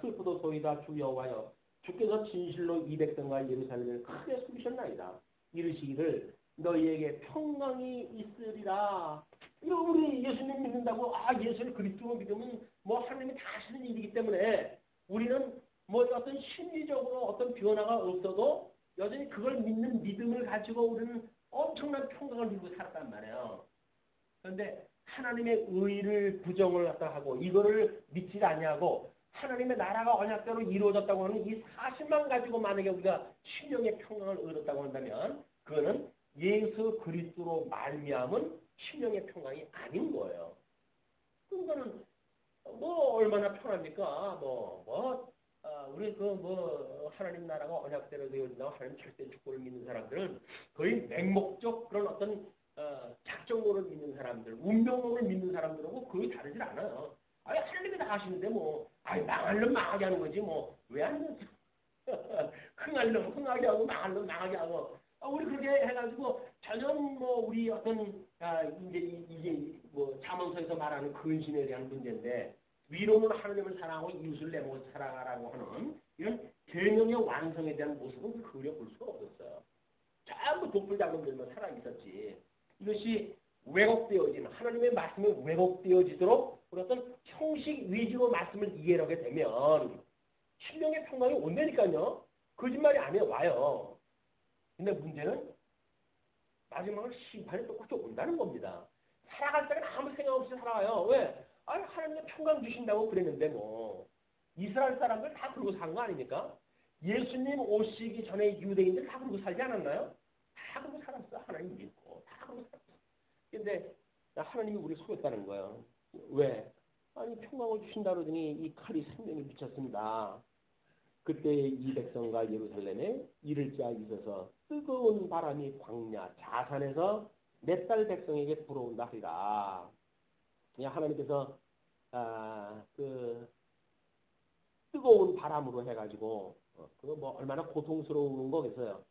Speaker 1: 슬프도소이다 주 여호와여 주께서 진실로 이 백성과 예루살렘을 크게 숙이셨나이다. 이르시기를 너희에게 평강이 있으리라. 이거 우리 예수님 믿는다고 예수를 그리스도 믿으면 뭐 하나님이 다 하시는 일이기 때문에 우리는 뭐 어떤 심리적으로 어떤 변화가 없어도 여전히 그걸 믿는 믿음을 가지고 우리는 엄청난 평강을 누리고 살았단 말이에요. 그런데 하나님의 의를 부정을 갖다 하고 이거를 믿지 않냐고 하나님의 나라가 언약대로 이루어졌다고 하는 이 사실만 가지고 만약에 우리가 심령의 평강을 얻었다고 한다면 그거는 예수 그리스도로 말미암은 심령의 평강이 아닌 거예요. 그거는 뭐 얼마나 편합니까? 우리 하나님 나라가 언약대로 되어진다고 하나님 절대 축복을 믿는 사람들은 거의 맹목적 그런 어떤 작정론을 믿는 사람들, 운명론을 믿는 사람들하고 거의 다르질 않아요. 하나님이 다 하시는데 망할 놈 망하게 하는 거지 왜 안 돼? 흥할 놈 흥하게 하고 망할 놈 망하게 하고 우리 그렇게 해가지고 전혀 우리 어떤 이제 잠언서에서 말하는 근신에 대한 문제인데 위로는 하나님을 사랑하고 이웃을 내 몸을 사랑하라고 하는 이런 계명의 완성에 대한 모습은 그려볼 수가 없었어요. 전부 독불장군들만 살아있었지. 이것이 왜곡되어지는 하나님의 말씀이 왜곡되어지도록 어떤 형식 위주로 말씀을 이해하게 되면 심령의 평강이 온다니까요. 거짓말이 아니에요. 와요. 근데 문제는 마지막으로 심판이 똑같이 온다는 겁니다. 살아갈 때는 아무 생각 없이 살아가요. 왜? 하나님이 평강 주신다고 그랬는데 이스라엘 사람들 다 그러고 산 거 아닙니까? 예수님 오시기 전에 유대인들 다 그러고 살지 않았나요? 다 그러고 살았어. 하나님 믿고 다 그러고 살았어. 근데 하나님이 우리 속였다는 거예요. 왜? 평강을 주신다 그러더니 이 칼이 생명에 미쳤습니다. 그때 이 백성과 예루살렘에 이를 자 있어서 뜨거운 바람이 광야 자산에서 몇 달 백성에게 불어온다 하리라. 하나님께서 그 뜨거운 바람으로 해가지고 그거 얼마나 고통스러운 거겠어요.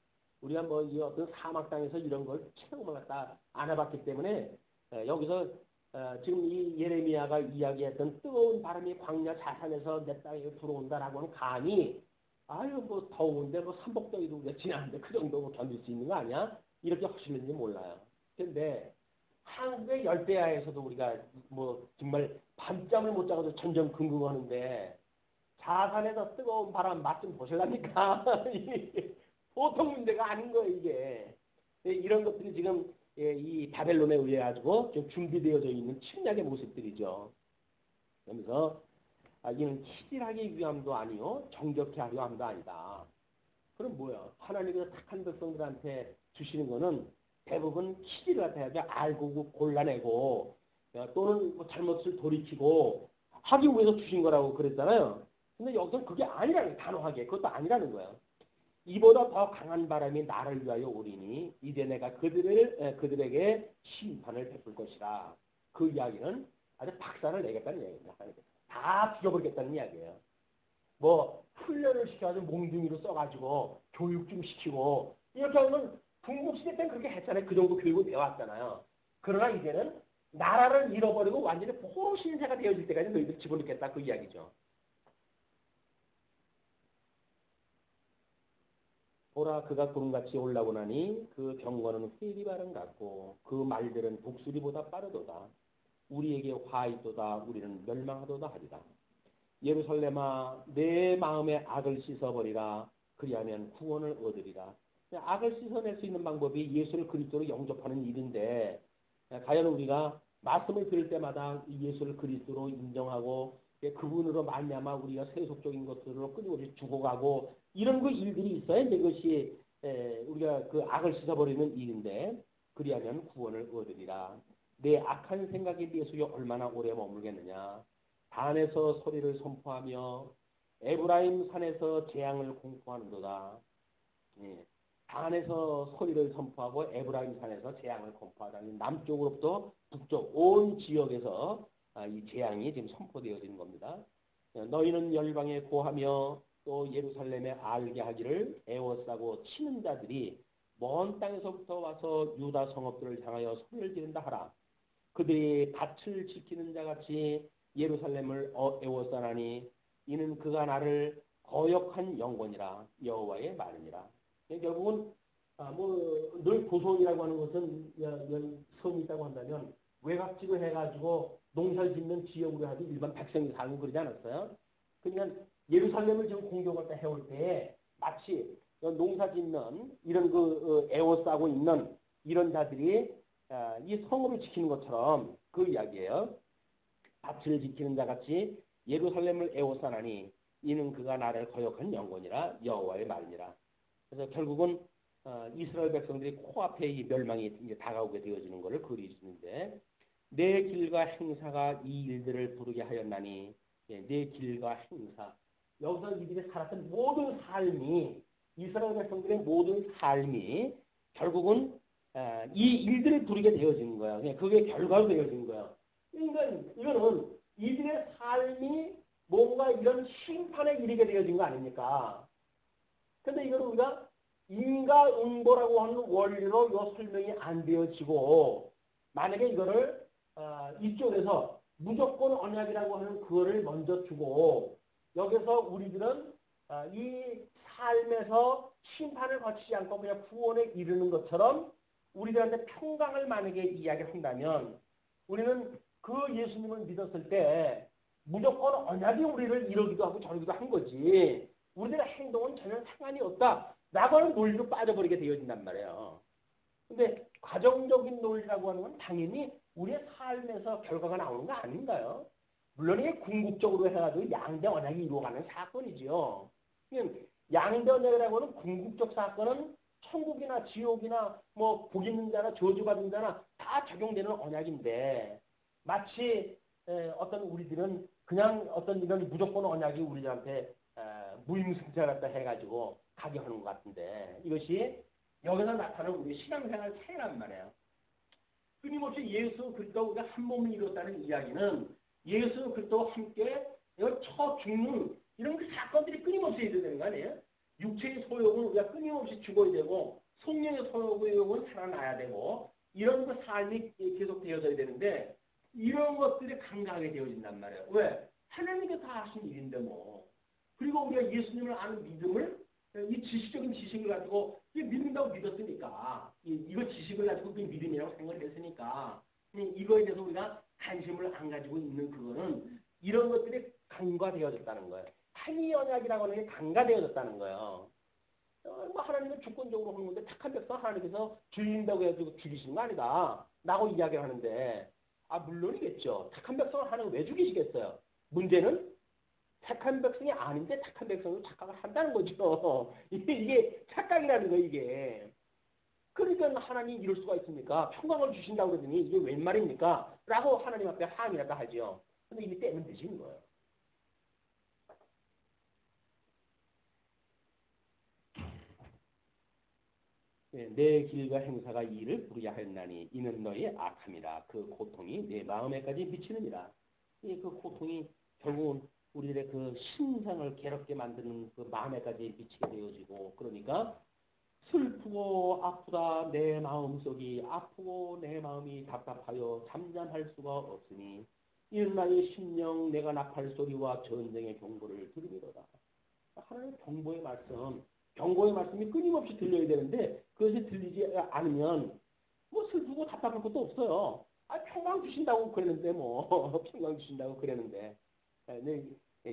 Speaker 1: 우리가 이 어떤 사막 땅에서 이런 걸 체험을 갖다 안 해봤기 때문에 여기서 지금 이 예레미야가 이야기했던 뜨거운 바람이 광야 자산에서 내 땅에 불어온다라고 하는 감이 더운데 삼복더위도 우리가 지나는데 그 정도 견딜 수 있는 거 아니야? 이렇게 하시는지 몰라요. 근데 한국의 열대야에서도 우리가 정말 밤잠을 못 자고도 전전긍긍하는데 자산에서 뜨거운 바람 맛 좀 보실랍니까? 보통 문제가 아닌 거예요, 이게. 이런 것들이 지금 이 바벨론에 의해 가지고 좀 준비되어져 있는 침략의 모습들이죠. 그러면서 이는 치질하기 위함도 아니요 정결케 하려 함도 아니다. 그럼 뭐야? 하나님께서 착한 백성들한테 주시는 거는 대부분 치질을 갖다 해야지 알고 골라내고 또는 뭐 잘못을 돌이키고 하기 위해서 주신 거라고 그랬잖아요. 근데 여기서 그게 아니라는 거예요. 단호하게. 그것도 아니라는 거예요. 이보다 더 강한 바람이 나를 위하여 오리니 이제 내가 그들에게 심판을 베풀 것이라. 그 이야기는 아주 박살을 내겠다는 이야기입니다. 다 죽여버리겠다는 이야기예요. 뭐 훈련을 시켜가지고 몽둥이로 써가지고 교육 좀 시키고 이렇게 하면 중국시대 때는 그렇게 했잖아요. 그 정도 교육을 배워왔잖아요. 그러나 이제는 나라를 잃어버리고 완전히 포로 신세가 되어질 때까지 너희들 집어넣겠다 그 이야기죠. 보라 그가 구름같이 올라오고 나니 그 경건은 회리바람 같고 그 말들은 독수리보다 빠르도다. 우리에게 화 있도다. 우리는 멸망하도다 하리라. 예루살렘아 내 마음의 악을 씻어버리라. 그리하면 구원을 얻으리라. 악을 씻어낼 수 있는 방법이 예수를 그리스도로 영접하는 일인데 과연 우리가 말씀을 들을 때마다 예수를 그리스도로 인정하고 그분으로 말미암아 우리가 세속적인 것들로 끊임없이 죽어가고 이런 그 일들이 있어야 이것이 우리가 그 악을 씻어버리는 일인데 그리하면 구원을 얻으리라. 내 악한 생각에 대해서 얼마나 오래 머물겠느냐. 단에서 소리를 선포하며 에브라임 산에서 재앙을 공포하는도다. 예. 단에서 소리를 선포하고 에브라임 산에서 재앙을 공포하다. 남쪽으로부터 북쪽 온 지역에서 이 재앙이 지금 선포되어지는 겁니다. 너희는 열방에 고하며 또 예루살렘에 알게 하기를 애워싸고 치는 자들이 먼 땅에서부터 와서 유다 성읍들을 향하여 소리를 지른다 하라. 그들이 밭을 지키는 자같이 예루살렘을 애워싸나니 이는 그가 나를 거역한 영혼이라 여호와의 말이니라. 결국은 늘 고소이라고 하는 것은 성이 있다고 한다면 외곽지로 해가지고 농사를 짓는 지역으로 하지 일반 백성이 살고 그러지 않았어요. 그러니까 예루살렘을 지금 공격을 해올 때 마치 농사 짓는 이런 애워싸고 있는 이런 자들이 이 성읍을 지키는 것처럼 그 이야기예요. 밭을 지키는 자같이 예루살렘을 애워싸나니 이는 그가 나를 거역한 영혼이라 여호와의 말이니라. 그래서 결국은 이스라엘 백성들이 코앞에 이 멸망이 이제 다가오게 되어지는 것을 그리시는데 내 길과 행사가 이 일들을 부르게 하였나니 내 길과 행사 여기서 이들이 살았던 모든 삶이 이스라엘 백성들의 모든 삶이 결국은 이 일들을 부르게 되어지는 거예요. 그게 결과로 되어지는 거예요. 그러니까 이거는 이들의 삶이 뭔가 이런 심판에 이르게 되어진 거 아닙니까? 근데 이걸 우리가 인과응보라고 하는 원리로 이 설명이 안 되어지고 만약에 이거를 이쪽에서 무조건 언약이라고 하는 그거를 먼저 주고 여기서 우리들은 이 삶에서 심판을 거치지 않고 그냥 구원에 이르는 것처럼 우리들한테 평강을 만약에 이야기한다면 우리는 그 예수님을 믿었을 때 무조건 언약이 우리를 이러기도 하고 저러기도 한 거지 우리들의 행동은 전혀 상관이 없다라고 하는 논리로 빠져버리게 되어진단 말이에요. 근데 과정적인 논리라고 하는 건 당연히 우리의 삶에서 결과가 나오는 거 아닌가요? 물론 이게 궁극적으로 해가지고 양대 언약이 이루어가는 사건이지요. 양대 언약이라고 하는 궁극적 사건은 천국이나 지옥이나 뭐 복 있는 자나 저주받은 자나 다 적용되는 언약인데 마치 어떤 우리들은 그냥 어떤 이런 무조건 언약이 우리들한테 무임승차 갖다 해가지고 가게 하는 것 같은데 이것이 여기서 나타나는 우리 신앙생활 차이란 말이에요. 끊임없이 예수 그리스도 우리가 한 몸을 이뤘다는 이야기는 예수 그리스도와 함께 처 죽는 이런 그 사건들이 끊임없이 있어야 되는 거 아니에요? 육체의 소욕은 우리가 끊임없이 죽어야 되고 성령의 소욕은 살아나야 되고 이런 그 삶이 계속 되어져야 되는데 이런 것들이 강하게 되어진단 말이에요. 왜? 하나님이 다 하신 일인데 뭐. 그리고 우리가 예수님을 아는 믿음을 이 지식적인 지식을 가지고 믿는다고 믿었으니까 이거 지식을 가지고 그 믿음이라고 생각을 했으니까 이거에 대해서 우리가 관심을 안 가지고 있는 그거는 이런 것들이 강화되어졌다는 거예요. 한이 언약이라고 하는 게 강화되어졌다는 거예요. 뭐 하나님은 주권적으로 하는 건데 착한 백성 하나님께서 죽인다고 해가지고 죽이시는 거 아니다 라고 이야기를 하는데 물론이겠죠. 착한 백성을 하나님 왜 죽이시겠어요? 문제는 착한 백성이 아닌데 착한 백성으로 착각을 한다는 거죠. 이게 착각이라는 거 이게. 그러니까 하나님 이럴 수가 있습니까? 평강을 주신다고 그러더니 이게 웬 말입니까? 라고 하나님 앞에 항의라도 하죠. 근데 이미 때는 되신 거예요. 내 길과 행사가 이를 부리하였나니 이는 너의 악함이라. 그 고통이 내 마음에까지 미치느니라. 그 고통이 결국은 우리들의 그 신상을 괴롭게 만드는 그 마음에까지 미치게 되어지고, 그러니까 슬프고 아프다 내 마음속이 아프고 내 마음이 답답하여 잠잠할 수가 없으니 이는 나의 심령 내가 나팔 소리와 전쟁의 경보를 들으리로다. 하나님의 경고의 말씀이 끊임없이 들려야 되는데 그것이 들리지 않으면 뭐 슬프고 답답할 것도 없어요. 평강 주신다고 그랬는데 평강 주신다고 그랬는데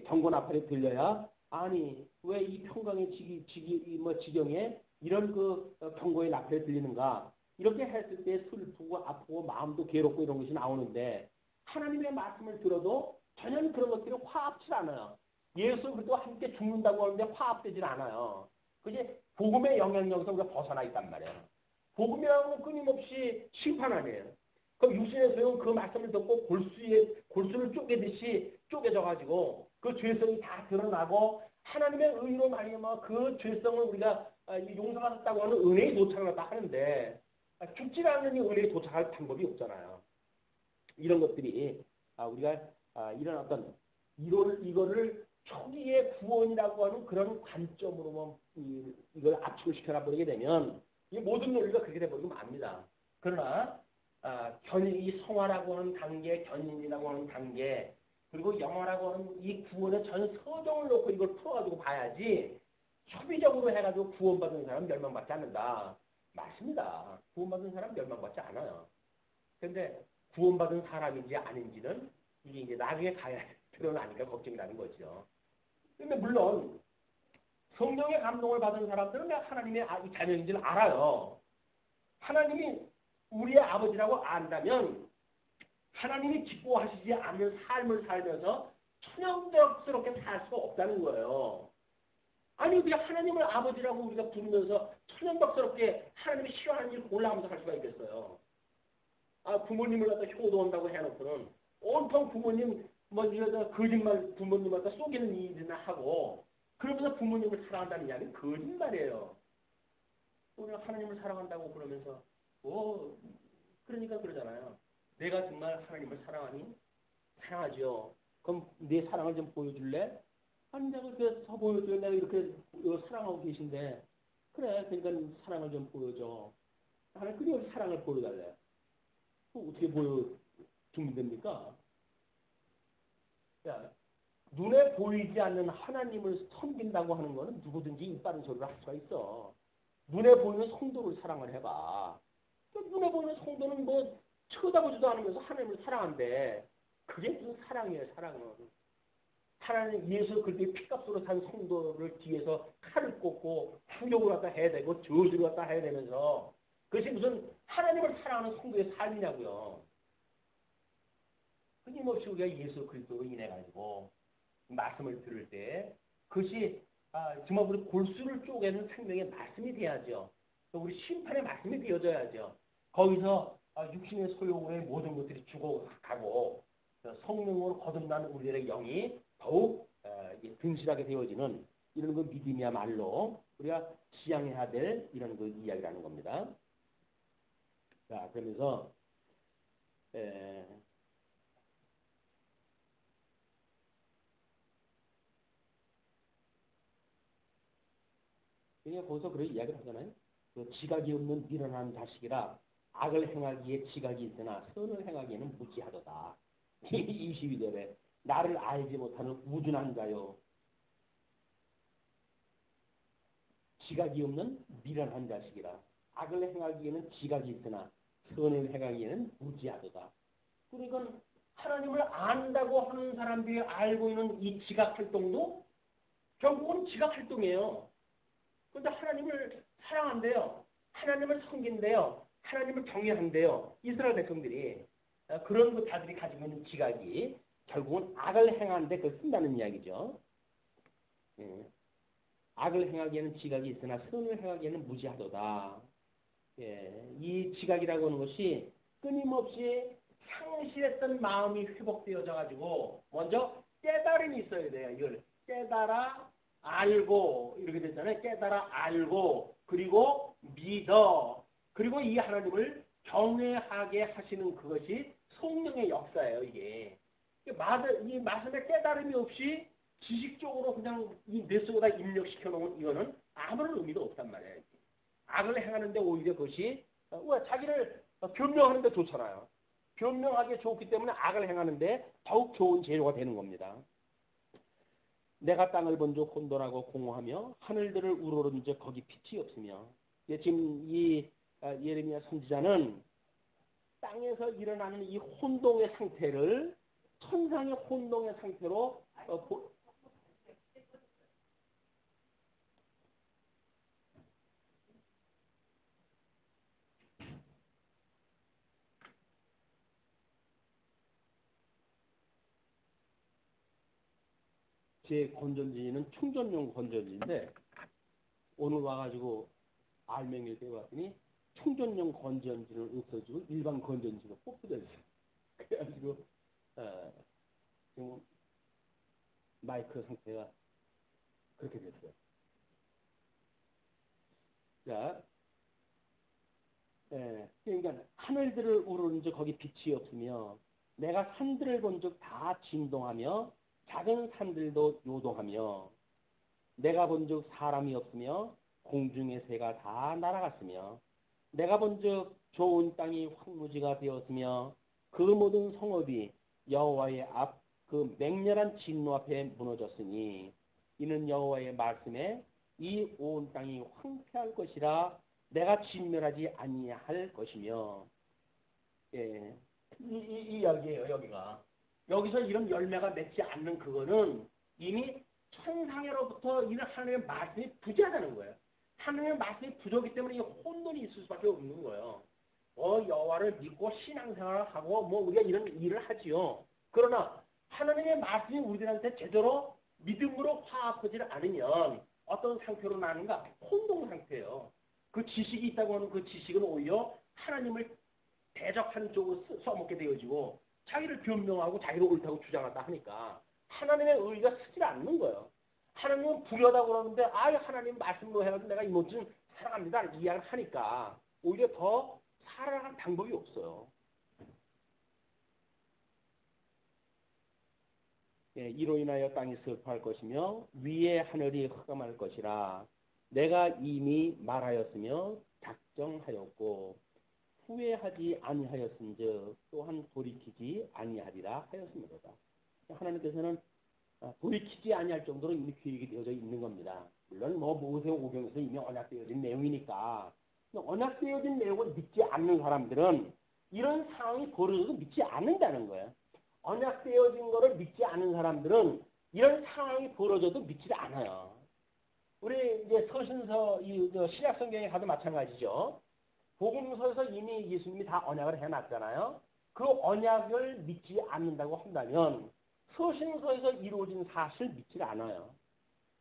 Speaker 1: 경고 나팔이 들려야 아니 왜 이 평강의 지경에 이런 그 경고의 나팔이 들리는가? 이렇게 했을 때 슬프고 아프고 마음도 괴롭고 이런 것이 나오는데 하나님의 말씀을 들어도 전혀 그런 것들이 화합치 않아요. 예수 그리스도와 함께 죽는다고 하는데 화합되질 않아요. 그게 복음의 영향력에서 우리가 벗어나 있단 말이에요. 복음이라는 건 끊임없이 심판 아니에요. 그럼 육신의 소용은 그 말씀을 듣고 골수를 쪼개듯이 쪼개져가지고 그 죄성이 다 드러나고 하나님의 의로 말미암아 그 죄성을 우리가 용서받았다고 하는 은혜에 도착을 하는데 죽지 않는 이 은혜에 도착할 방법이 없잖아요. 이런 것들이 우리가 이런 어떤 이거를 초기의 구원이라고 하는 그런 관점으로만 이걸 압축을 시켜놔버리게 되면 이 모든 논리가 그렇게 돼버리면 압니다. 그러나 이 성화라고 하는 단계, 견인이라고 하는 단계, 그리고 영화라고 하는 이 구원의 전 서정을 놓고 이걸 풀어가지고 봐야지 협의적으로 해가지고 구원받은 사람 멸망받지 않는다. 맞습니다. 구원받은 사람 멸망받지 않아요. 그런데 구원받은 사람인지 아닌지는 이게 이제 나중에 가야 드러나니까 걱정이라는 거죠. 근데 물론 성령의 감동을 받은 사람들은 하나님의 자녀인 줄 알아요. 하나님이 우리의 아버지라고 안다면 하나님이 기뻐하시지 않는 삶을 살면서 천연덕스럽게 살 수가 없다는 거예요. 아니 그냥 하나님을 아버지라고 우리가 부르면서 천연덕스럽게 하나님이 싫어하는 일을 골라가면서 할 수가 있겠어요. 부모님을 갖다 효도한다고 해놓고는 온통 부모님 거짓말 부모님 갖다 속이는 일이나 하고 그러면서 부모님을 사랑한다는 이야기는 거짓말이에요. 우리가 하나님을 사랑한다고 그러면서 그러니까 그러잖아요. 내가 정말 하나님을 사랑하니? 사랑하죠. 그럼 내 사랑을 좀 보여줄래? 아니 내가 서 보여줘. 내가 이렇게 사랑하고 계신데 그래 그러니까 사랑을 좀 보여줘. 하나님 그냥 사랑을 보여달래. 어떻게 보여주면 됩니까? 야, 눈에 보이지 않는 하나님을 섬긴다고 하는 거는 누구든지 입 바른 소리를 할 수가 있어. 눈에 보이는 성도를 사랑을 해봐. 눈에 보이는 성도는 쳐다보지도 않으면서 하나님을 사랑한대. 그게 무슨 사랑이에요, 사랑은. 하나님 예수 그렇게 피값으로 산 성도를 뒤에서 칼을 꽂고 후욕을 갖다 해야 되고 저주를 갖다 해야 되면서 그것이 무슨 하나님을 사랑하는 성도의 삶이냐고요. 끊임없이 우리가 예수 그리스도로 인해가지고 말씀을 들을 때 그것이 정말 우리 골수를 쪼개는 생명의 말씀이 돼야죠. 우리 심판의 말씀이 되어져야죠. 거기서 육신의 소용의 모든 것들이 죽어가고 성령으로 거듭난 우리들의 영이 더욱 등실하게 되어지는 이런 그 믿음이야말로 우리가 지향해야 될 이런 그 이야기라는 겁니다. 자, 그러면서 그냥 거기서 그런 이야기를 하잖아요. 그 지각이 없는 미련한 자식이라 악을 행하기에 지각이 있으나 선을 행하기에는 무지하도다. 22절에 나를 알지 못하는 우둔한 자요. 지각이 없는 미련한 자식이라 악을 행하기에는 지각이 있으나 선을 행하기에는 무지하도다. 그러니까 하나님을 안다고 하는 사람들이 알고 있는 이 지각 활동도 결국은 지각 활동이에요. 그런데 하나님을 사랑한대요. 하나님을 섬긴대요. 하나님을 경외한대요. 이스라엘 백성들이 그런 자들이 가지고 있는 지각이 결국은 악을 행하는데 그걸 쓴다는 이야기죠. 예. 악을 행하기에는 지각이 있으나 선을 행하기에는 무지하도다. 예. 이 지각이라고 하는 것이 끊임없이 상실했던 마음이 회복되어져 가지고 먼저 깨달음이 있어야 돼요. 이걸 깨달아 알고 이렇게 됐잖아요. 깨달아 알고 그리고 믿어 그리고 이 하나님을 경외하게 하시는 그것이 성령의 역사예요. 이게 이 말씀에 깨달음이 없이 지식적으로 그냥 이 뇌속에다 입력시켜 놓은 이거는 아무런 의미도 없단 말이에요. 악을 행하는데 오히려 그것이 자기를 변명하는데 좋잖아요. 변명하기에 좋기 때문에 악을 행하는데 더욱 좋은 재료가 되는 겁니다. 내가 땅을 본즉 혼돈하고 공허하며 하늘들을 우러른즉 거기 빛이 없으며 지금 이 예레미야 선지자는 땅에서 일어나는 이 혼동의 상태를 천상의 혼동의 상태로 제 건전지는 충전용 건전지인데 오늘 와가지고 알맹이를 떼어봤더니 충전용 건전지를 없어지고 일반 건전지로 뽑혀졌어요. 그래가지고 지금 마이크 상태가 그렇게 됐어요. 자, 그러니까 하늘들을 우러른즉 거기 빛이 없으며 내가 산들을 본즉 다 진동하며 작은 산들도 요동하며 내가 본즉 사람이 없으며 공중의 새가 다 날아갔으며 내가 본즉 좋은 땅이 황무지가 되었으며 그 모든 성읍이 여호와의 앞 그 맹렬한 진노 앞에 무너졌으니 이는 여호와의 말씀에 이 온 땅이 황폐할 것이라 내가 진멸하지 아니할 것이며 예, 이 이야기예요. 여기서 이런 열매가 맺지 않는 그거는 이미 천상에로부터 이런 하나님의 말씀이 부재하다는 거예요. 하나님의 말씀이 부족하기 때문에 이 혼돈이 있을 수밖에 없는 거예요. 여호와를 믿고 신앙생활을 하고 우리가 이런 일을 하지요. 그러나 하나님의 말씀이 우리들한테 제대로 믿음으로 화합하지 않으면 어떤 상태로 나는가? 혼동 상태예요. 그 지식이 있다고 하는 그 지식은 오히려 하나님을 대적하는 쪽으로 써먹게 되어지고 자기를 변명하고 자기를 옳다고 주장한다 하니까 하나님의 의의가 쓰질 않는 거예요. 하나님은 불효하다고 그러는데 하나님 말씀으로 해가지고 내가 이모쯤 사랑합니다 이야기를 하니까 오히려 더 살아갈 방법이 없어요. 예, 이로 인하여 땅이 습할 것이며 위에 하늘이 흑암할 것이라 내가 이미 말하였으며 작정하였고 후회하지 아니하였은즉 또한 돌이키지 아니하리라 하였습니다. 하나님께서는 돌이키지 아니할 정도로 이미 계획이 되어져 있는 겁니다. 물론 모세오경에서 이미 언약되어진 내용이니까 언약되어진 내용을 믿지 않는 사람들은 이런 상황이 벌어져도 믿지 않는다는 거예요. 언약되어진 거를 믿지 않는 사람들은 이런 상황이 벌어져도 믿지 않아요. 우리 이제 서신서 신약 성경에 가도 마찬가지죠. 복음서에서 이미 예수님이 다 언약을 해놨잖아요. 그 언약을 믿지 않는다고 한다면 서신서에서 이루어진 사실을 믿지 않아요.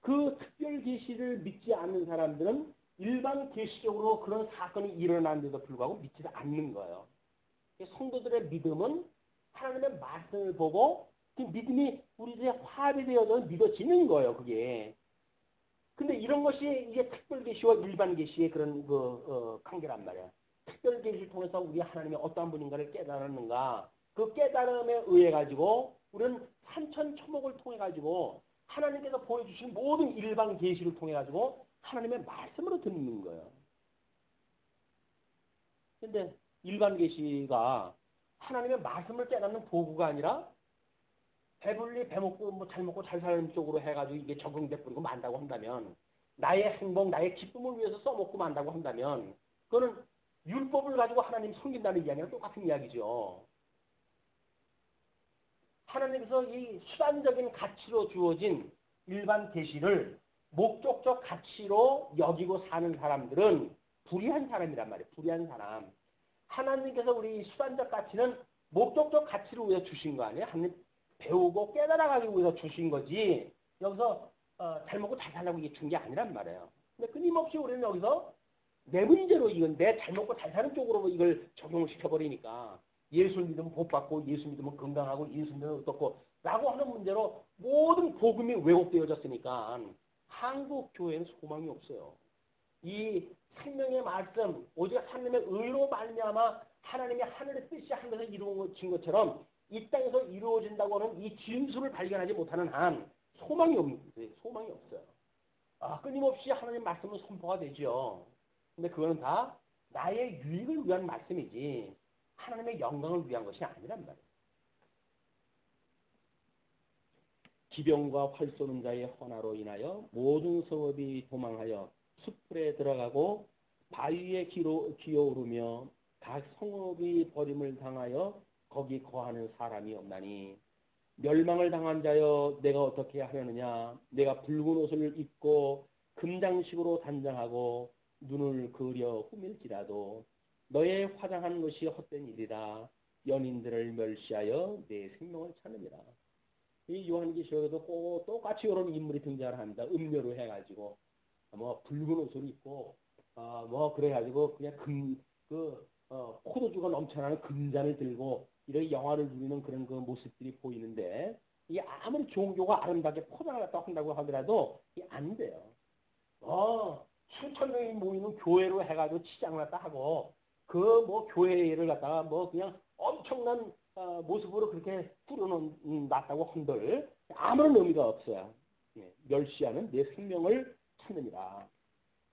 Speaker 1: 그 특별 계시를 믿지 않는 사람들은 일반 계시적으로 그런 사건이 일어났는데도 불구하고 믿지 않는 거예요. 성도들의 믿음은 하나님의 말씀을 보고 그 믿음이 우리들의 화합이 되어서 믿어지는 거예요. 그게. 근데 이런 것이 이게 특별 계시와 일반 계시의 그런 관계란 말이야. 특별 계시를 통해서 우리 하나님이 어떠한 분인가를 깨달았는가. 그 깨달음에 의해 가지고 우리는 산천초목을 통해 가지고 하나님께서 보여주신 모든 일반 계시를 통해 가지고 하나님의 말씀으로 듣는 거예요. 근데 일반 계시가 하나님의 말씀을 깨닫는 도구가 아니라 배불리 배먹고 잘 먹고 잘 사는 쪽으로 해가지고 이게 적응돼 버리고 만다고 한다면 나의 행복, 나의 기쁨을 위해서 써먹고 만다고 한다면 그거는 율법을 가지고 하나님 섬긴다는 이야기랑 똑같은 이야기죠. 하나님께서 이 수단적인 가치로 주어진 일반 계시를 목적적 가치로 여기고 사는 사람들은 불의한 사람이란 말이에요. 불의한 사람. 하나님께서 우리 수단적 가치는 목적적 가치를 위해 주신 거 아니에요? 하나님 배우고 깨달아가지고 여기서 주신 거지. 여기서 잘 먹고 잘 살라고 이게 준 게 아니란 말이에요. 근데 끊임없이 우리는 여기서 내 문제로 이건 내 잘 먹고 잘 사는 쪽으로 이걸 적용을 시켜버리니까 예수 믿으면 복 받고 예수 믿으면 건강하고 예수 믿으면 어떻고 라고 하는 문제로 모든 복음이 왜곡되어졌으니까 한국 교회는 소망이 없어요. 이 생명의 말씀, 오직 하나님의 의로 말미암아 하나님의 하늘의 뜻이 하늘에서 이루어진 것처럼 이 땅에서 이루어진다고 하는 이 진수를 발견하지 못하는 한 소망이 없어요. 끊임없이 하나님 말씀은 선포가 되죠. 근데 그거는 다 나의 유익을 위한 말씀이지 하나님의 영광을 위한 것이 아니란 말이에요. 기병과 활 쏘는 자의 헌화로 인하여 모든 성읍이 도망하여 숲풀에 들어가고 바위에 기어오르며 각 성읍이 버림을 당하여 거기 거하는 사람이 없나니 멸망을 당한 자여 내가 어떻게 하려느냐. 내가 붉은 옷을 입고 금장식으로 단장하고 눈을 그려 꾸밀지라도 너의 화장한 것이 헛된 일이라. 연인들을 멸시하여 내 생명을 찾느니라. 이 요한계시록에도 똑같이 이런 인물이 등장을 합니다. 음료로 해가지고 뭐 붉은 옷을 입고 뭐 그래가지고 그냥 포도주가 넘쳐나는 금잔을 들고 이렇게 영화를 누리는 그런 그 모습들이 보이는데 이게 아무리 종교가 아름답게 포장을 갖다 한다고 하더라도 이게 안 돼요. 수천 명이 모이는 교회로 해가지고 치장을 갖다 하고 그 뭐 교회를 갖다가 뭐 그냥 엄청난 모습으로 그렇게 꾸려놨다고 한들 아무런 의미가 없어요. 멸시하는 내 생명을 찾느니라.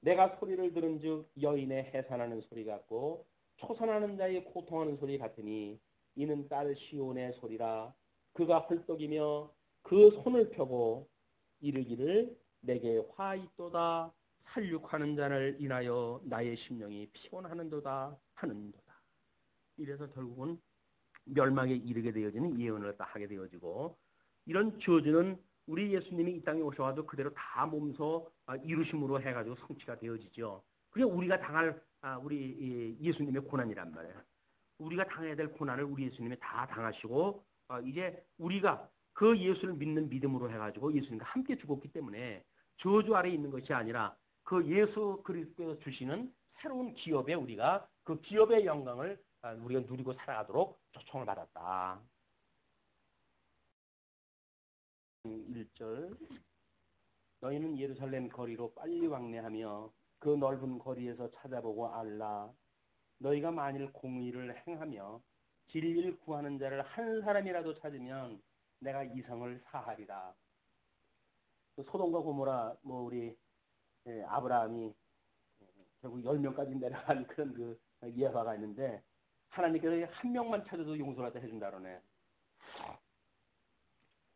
Speaker 1: 내가 소리를 들은즉 여인의 해산하는 소리 같고 초산하는 자의 고통하는 소리 같으니 이는 딸 시온의 소리라. 그가 헐떡이며 그 손을 펴고 이르기를 내게 화 있도다. 살육하는 자를 인하여 나의 심령이 피곤하는도다 하는도다. 이래서 결국은 멸망에 이르게 되어지는 예언을 다 하게 되어지고 이런 저주는 우리 예수님이 이 땅에 오셔가지고 그대로 다 몸소 이루심으로 해가지고 성취가 되어지죠. 그게 우리가 당할 우리 예수님의 고난이란 말이에요. 우리가 당해야 될 고난을 우리 예수님이 다 당하시고 이제 우리가 그 예수를 믿는 믿음으로 해가지고 예수님과 함께 죽었기 때문에 저주 아래 있는 것이 아니라 그 예수 그리스도께서 주시는 새로운 기업에 우리가 그 기업의 영광을 우리가 누리고 살아가도록 초청을 받았다. 1절 너희는 예루살렘 거리로 빨리 왕래하며 그 넓은 거리에서 찾아보고 알라. 너희가 만일 공의를 행하며 진리를 구하는 자를 한 사람이라도 찾으면 내가 이 성을 사하리라. 소돔과 고모라 우리 아브라함이 결국 10명까지 내려간 그런 그 예화가 있는데 하나님께서 한 명만 찾아도 용서를 해준다 그러네.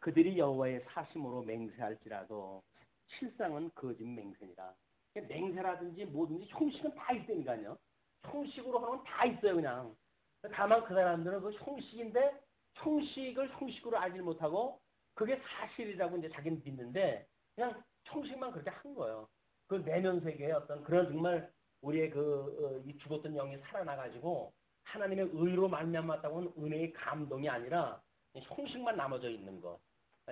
Speaker 1: 그들이 여호와의 사심으로 맹세할지라도 실상은 거짓 맹세니라. 맹세라든지 뭐든지 형식은 다 있다니까요. 형식으로 하는 건 다 있어요 그냥. 다만 그 사람들은 그 형식인데 형식을 형식으로 알지 못하고 그게 사실이라고 이제 자기는 믿는데 그냥 형식만 그렇게 한 거예요. 그 내면 세계에 어떤 그런 정말 우리의 이 죽었던 영이 살아나가지고 하나님의 의로 말미암았다고 하는 은혜의 감동이 아니라 형식만 남아져 있는 것.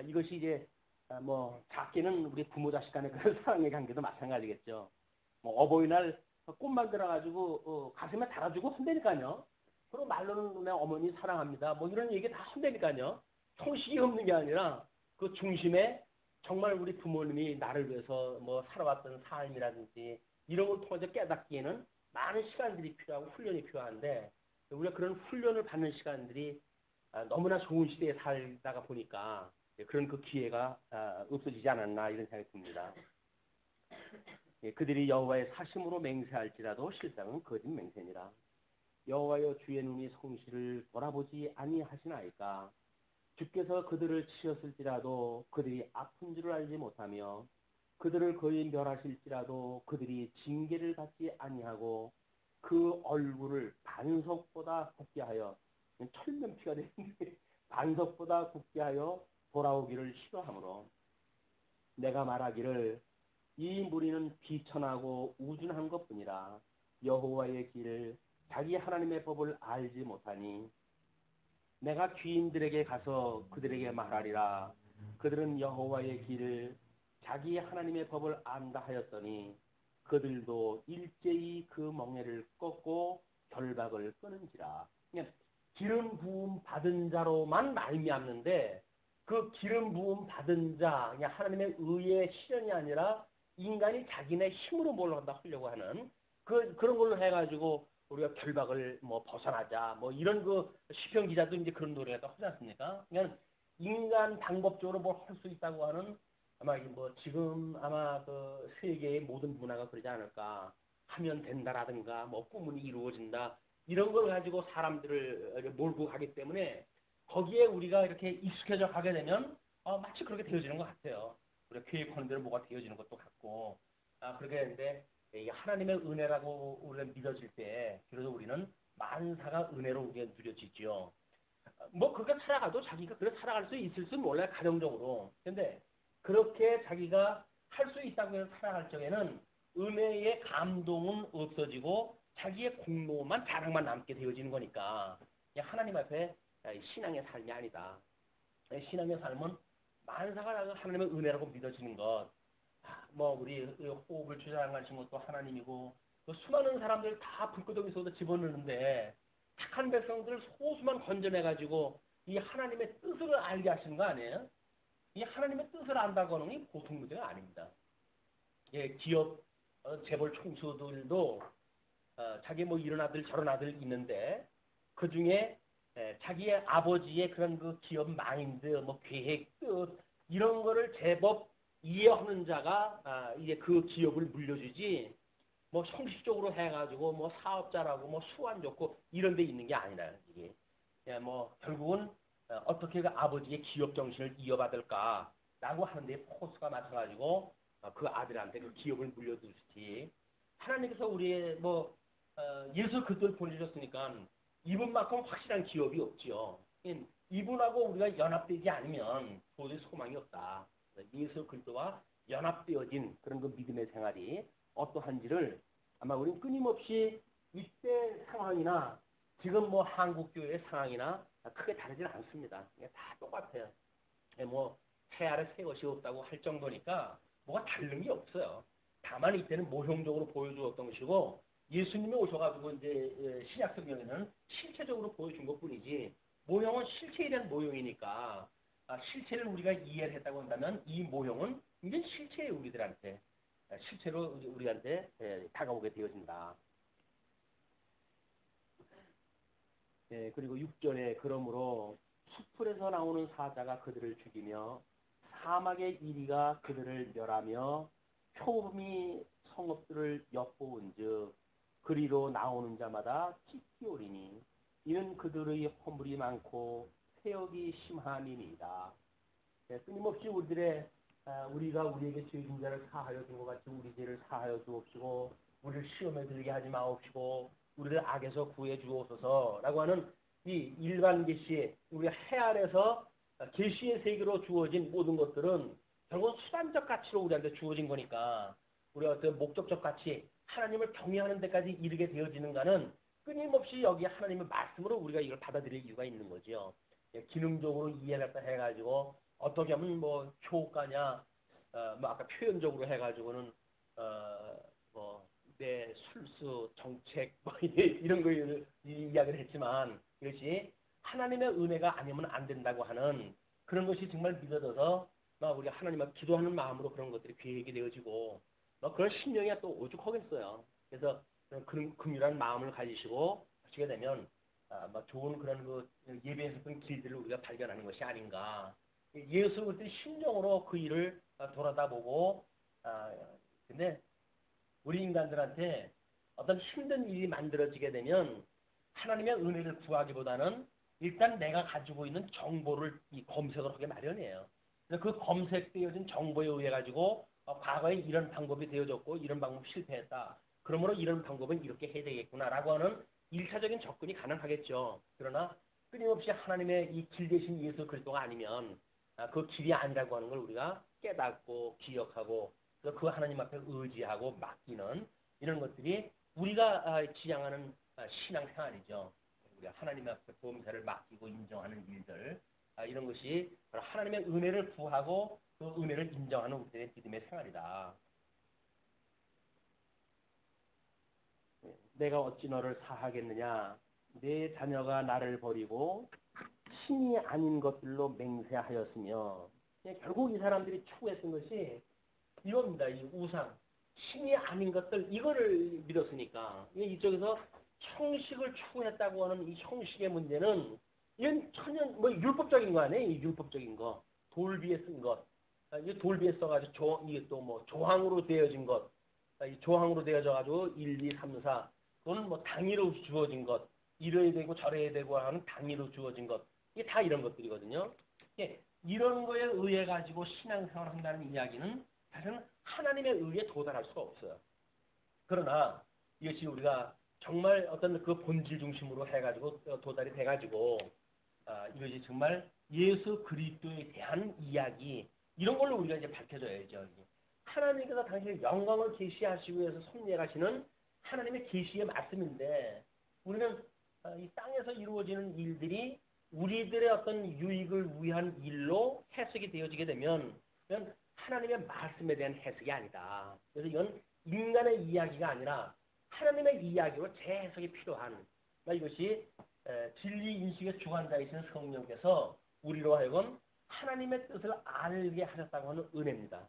Speaker 1: 이것이 이제 작게는 우리 부모 자식 간의 그런 사랑의 관계도 마찬가지겠죠. 어버이날 꽃 만들어가지고 가슴에 달아주고 한다니까요. 그리고 말로는 내 어머니 사랑합니다. 이런 얘기 다 한다니까요. 형식이 없는 게 아니라 그 중심에 정말 우리 부모님이 나를 위해서 살아왔던 삶이라든지 이런 걸 통해서 깨닫기에는 많은 시간들이 필요하고 훈련이 필요한데 우리가 그런 훈련을 받는 시간들이 너무나 좋은 시대에 살다가 보니까 그런 그 기회가 없어지지 않았나 이런 생각이 듭니다. 그들이 여호와의 사심으로 맹세할지라도 실상은 거짓 맹세니라. 여호와여 주의 눈이 성실을 돌아보지 아니하시나이까. 주께서 그들을 치셨을지라도 그들이 아픈 줄을 알지 못하며 그들을 거의 멸하실지라도 그들이 징계를 받지 아니하고 그 얼굴을 반석보다 굽게 하여 철면피가 되는데 반석보다 굽게 하여 돌아오기를 싫어하므로 내가 말하기를 이 무리는 비천하고 우준한 것뿐이라. 여호와의 길을 자기 하나님의 법을 알지 못하니 내가 귀인들에게 가서 그들에게 말하리라. 그들은 여호와의 길을 자기 하나님의 법을 안다 하였더니 그들도 일제히 그 멍에를 꺾고 결박을 끊은지라. 그러니까 기름 부음 받은 자로만 말미암는데 그 기름 부음 받은 자, 그냥 하나님의 의의 실현이 아니라 인간이 자기네 힘으로 뭘 한다 하려고 하는 그런 걸로 해가지고 우리가 결박을 뭐 벗어나자 뭐 이런 그 시편 기자도 이제 그런 노래가 하지 않습니까? 그냥 인간 방법적으로 뭘 할 수 있다고 하는 아마 뭐 지금 아마 그 세계의 모든 문화가 그러지 않을까. 하면 된다라든가 뭐 꿈은 이루어진다 이런 걸 가지고 사람들을 몰고 가기 때문에 거기에 우리가 이렇게 익숙해져 가게 되면 마치 그렇게 되어지는 것 같아요. 우리가 계획하는 대로 뭐가 되어지는 것도 같고 그렇게 되는데 이 하나님의 은혜라고 우리가 믿어질 때 그래서 우리는 만사가 은혜로 우리가 누려지죠. 뭐 그렇게 살아가도 자기가 그렇게 살아갈 수 있을지 몰라요. 가정적으로. 근데 그렇게 자기가 할 수 있다고 해서 살아갈 적에는 은혜의 감동은 없어지고 자기의 공로만 자랑만 남게 되어지는 거니까 하나님 앞에 신앙의 삶이 아니다. 신앙의 삶은 만사가 하나님의 은혜라고 믿어지는 것. 뭐 우리 호흡을 주장하신 것도 하나님이고 그 수많은 사람들 다 불구덩이 속에 집어넣는데 착한 백성들 소수만 건져내가지고 이 하나님의 뜻을 알게 하시는 거 아니에요? 이 하나님의 뜻을 안다고 하는 게 보통 문제가 아닙니다. 예, 기업 재벌 총수들도 자기 뭐 이런 아들 저런 아들 있는데 그 중에 자기의 아버지의 그런 그 기업 마인드, 뭐 계획, 뜻 이런 거를 제법 이해하는 자가 이제 그 기업을 물려주지 뭐 형식적으로 해가지고 뭐 사업자라고 뭐 수완 좋고 이런 데 있는 게 아니라 이게 뭐 결국은 어떻게 그 아버지의 기업 정신을 이어받을까라고 하는데 포커스가 맞춰가지고 그 아들한테 그 기업을 물려주시지 하나님께서 우리의 뭐 예수 그리스도를 보내주셨으니까 이분만큼 확실한 기업이 없지요. 이분하고 우리가 연합되지 않으면 도저히 소망이 없다. 예수 그리스도와 연합되어진 그런 그 믿음의 생활이 어떠한지를 아마 우리는 끊임없이 이때 상황이나 지금 뭐 한국교회의 상황이나 크게 다르진 않습니다. 다 똑같아요. 뭐 새 아래 새 것이 없다고 할 정도니까 뭐가 다른 게 없어요. 다만 이때는 모형적으로 보여주었던 것이고 예수님이 오셔가지고 이제 신약 성경에는 실체적으로 보여준 것뿐이지 모형은 실체에 대한 모형이니까 실체를 우리가 이해를 했다고 한다면 이 모형은 이제 실체예요 우리들한테 실체로 우리한테 다가오게 되어진다. 그리고 6절에 그러므로 수풀에서 나오는 사자가 그들을 죽이며 사막의 이리가 그들을 멸하며 표범이 성읍들을 엿보은즉 그리로 나오는 자마다 찢기오리니 이는 그들의 허물이 많고 폐역이 심함이니이다. 끊임없이 우리가 우리에게 죄진 자를 사하여 준 것 같이 우리 죄를 사하여 주옵시고 우리를 시험에 들게 하지 마옵시고 우리를 악에서 구해 주옵소서라고 하는 이 일반 계시 우리 해 아래서 계시의 세계로 주어진 모든 것들은 결국은 수단적 가치로 우리한테 주어진 거니까 우리가 어떤 목적적 가치 하나님을 경외하는 데까지 이르게 되어지는가는 끊임없이 여기 하나님의 말씀으로 우리가 이걸 받아들일 이유가 있는 거죠. 기능적으로 이해를 해가지고 어떻게 하면 뭐 효과냐, 뭐 아까 표현적으로 해가지고는 뭐 내 술수 정책 뭐 이런 거 이야기를 했지만 이것이 하나님의 은혜가 아니면 안 된다고 하는 그런 것이 정말 믿어져서 우리 하나님 앞에 기도하는 마음으로 그런 것들이 계획이 되어지고 그런 심령이 또 오죽하겠어요. 그래서 그런 긍휼한 마음을 가지시고 하시게 되면 좋은 그런 그 예배했었던 길들을 우리가 발견하는 것이 아닌가. 예수 그때 심령으로 그 일을 돌아다보고 근데 우리 인간들한테 어떤 힘든 일이 만들어지게 되면 하나님의 은혜를 구하기보다는 일단 내가 가지고 있는 정보를 검색을 하게 마련이에요. 그 검색되어진 정보에 의해 가지고 과거에 이런 방법이 되어졌고 이런 방법 실패했다. 그러므로 이런 방법은 이렇게 해야 되겠구나라고 하는 1차적인 접근이 가능하겠죠. 그러나 끊임없이 하나님의 이 길 대신 예수 그리스도가 아니면 그 길이 아니라고 하는 걸 우리가 깨닫고 기억하고 그 하나님 앞에 의지하고 맡기는 이런 것들이 우리가 지향하는 신앙생활이죠. 하나님 앞에 범사를 맡기고 인정하는 일들, 이런 것이 하나님의 은혜를 구하고 그 은혜를 인정하는 우리의 믿음의 생활이다. 내가 어찌 너를 사하겠느냐? 내 자녀가 나를 버리고 신이 아닌 것들로 맹세하였으며, 결국 이 사람들이 추구했던 것이 이겁니다. 이 우상, 신이 아닌 것들, 이거를 믿었으니까. 이쪽에서 형식을 추구했다고 하는 이 형식의 문제는 이건 천연 율법적인 거 아니에요? 이 율법적인 거, 돌 위에 쓴 것, 이 돌 위에 써가지고 이게 또 뭐 조항으로 되어진 것, 이 조항으로 되어져가지고 1, 2, 3, 4, 그거는 뭐 당위로 주어진 것, 이래야 되고 저래야 되고 하는 당위로 주어진 것, 이게 다 이런 것들이거든요. 이런 거에 의해 가지고 신앙생활을 한다는 이야기는 사실은 하나님의 의에 도달할 수가 없어요. 그러나 이것이 우리가 정말 어떤 그 본질 중심으로 해가지고 도달이 돼가지고 이것이 정말 예수 그리스도에 대한 이야기, 이런 걸로 우리가 이제 밝혀져야죠. 하나님께서 당신의 영광을 계시하시기 위해서 섭리하시는 하나님의 계시의 말씀인데, 우리는 이 땅에서 이루어지는 일들이 우리들의 어떤 유익을 위한 일로 해석이 되어지게 되면 이건 하나님의 말씀에 대한 해석이 아니다. 그래서 이건 인간의 이야기가 아니라 하나님의 이야기로 재해석이 필요한, 이것이 진리 인식의 주관자이신 성령께서 우리로 하여금 하나님의 뜻을 알게 하셨다고 하는 은혜입니다.